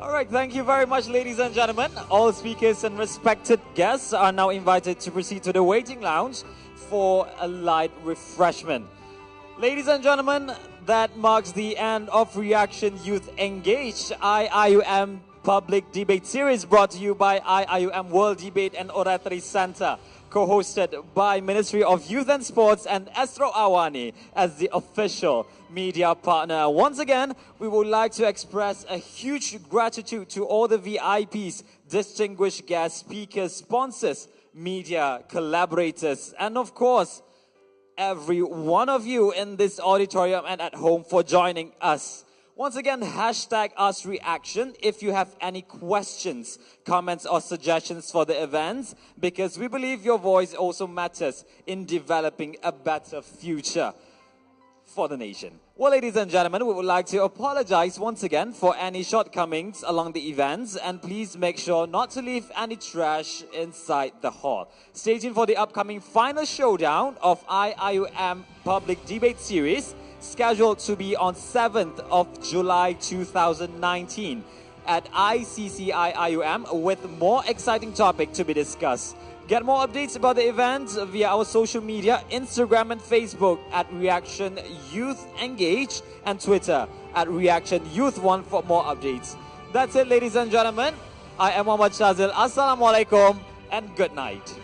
All right, thank you very much, ladies and gentlemen. All speakers and respected guests are now invited to proceed to the waiting lounge for a light refreshment. Ladies and gentlemen, that marks the end of Reaction Youth Engage IIUM Public Debate Series, brought to you by IIUM World Debate and Oratory Center, co-hosted by Ministry of Youth and Sports and Astro Awani as the official media partner. Once again, we would like to express a huge gratitude to all the VIPs, distinguished guest speakers, sponsors, media collaborators, and of course, every one of you in this auditorium and at home for joining us. Once again, hashtag #UsReaction if you have any questions, comments or suggestions for the events, because we believe your voice also matters in developing a better future for the nation. Well, ladies and gentlemen, we would like to apologize once again for any shortcomings along the events, and please make sure not to leave any trash inside the hall. Stay tuned for the upcoming final showdown of IIUM Public Debate Series, scheduled to be on 7th of July 2019 at ICCIIUM, with more exciting topic to be discussed. Get more updates about the event via our social media, Instagram and Facebook at Reaction Youth Engage, and Twitter at Reaction Youth 1 for more updates. That's it, ladies and gentlemen. I am Muhammad Shazil. Assalamualaikum and good night.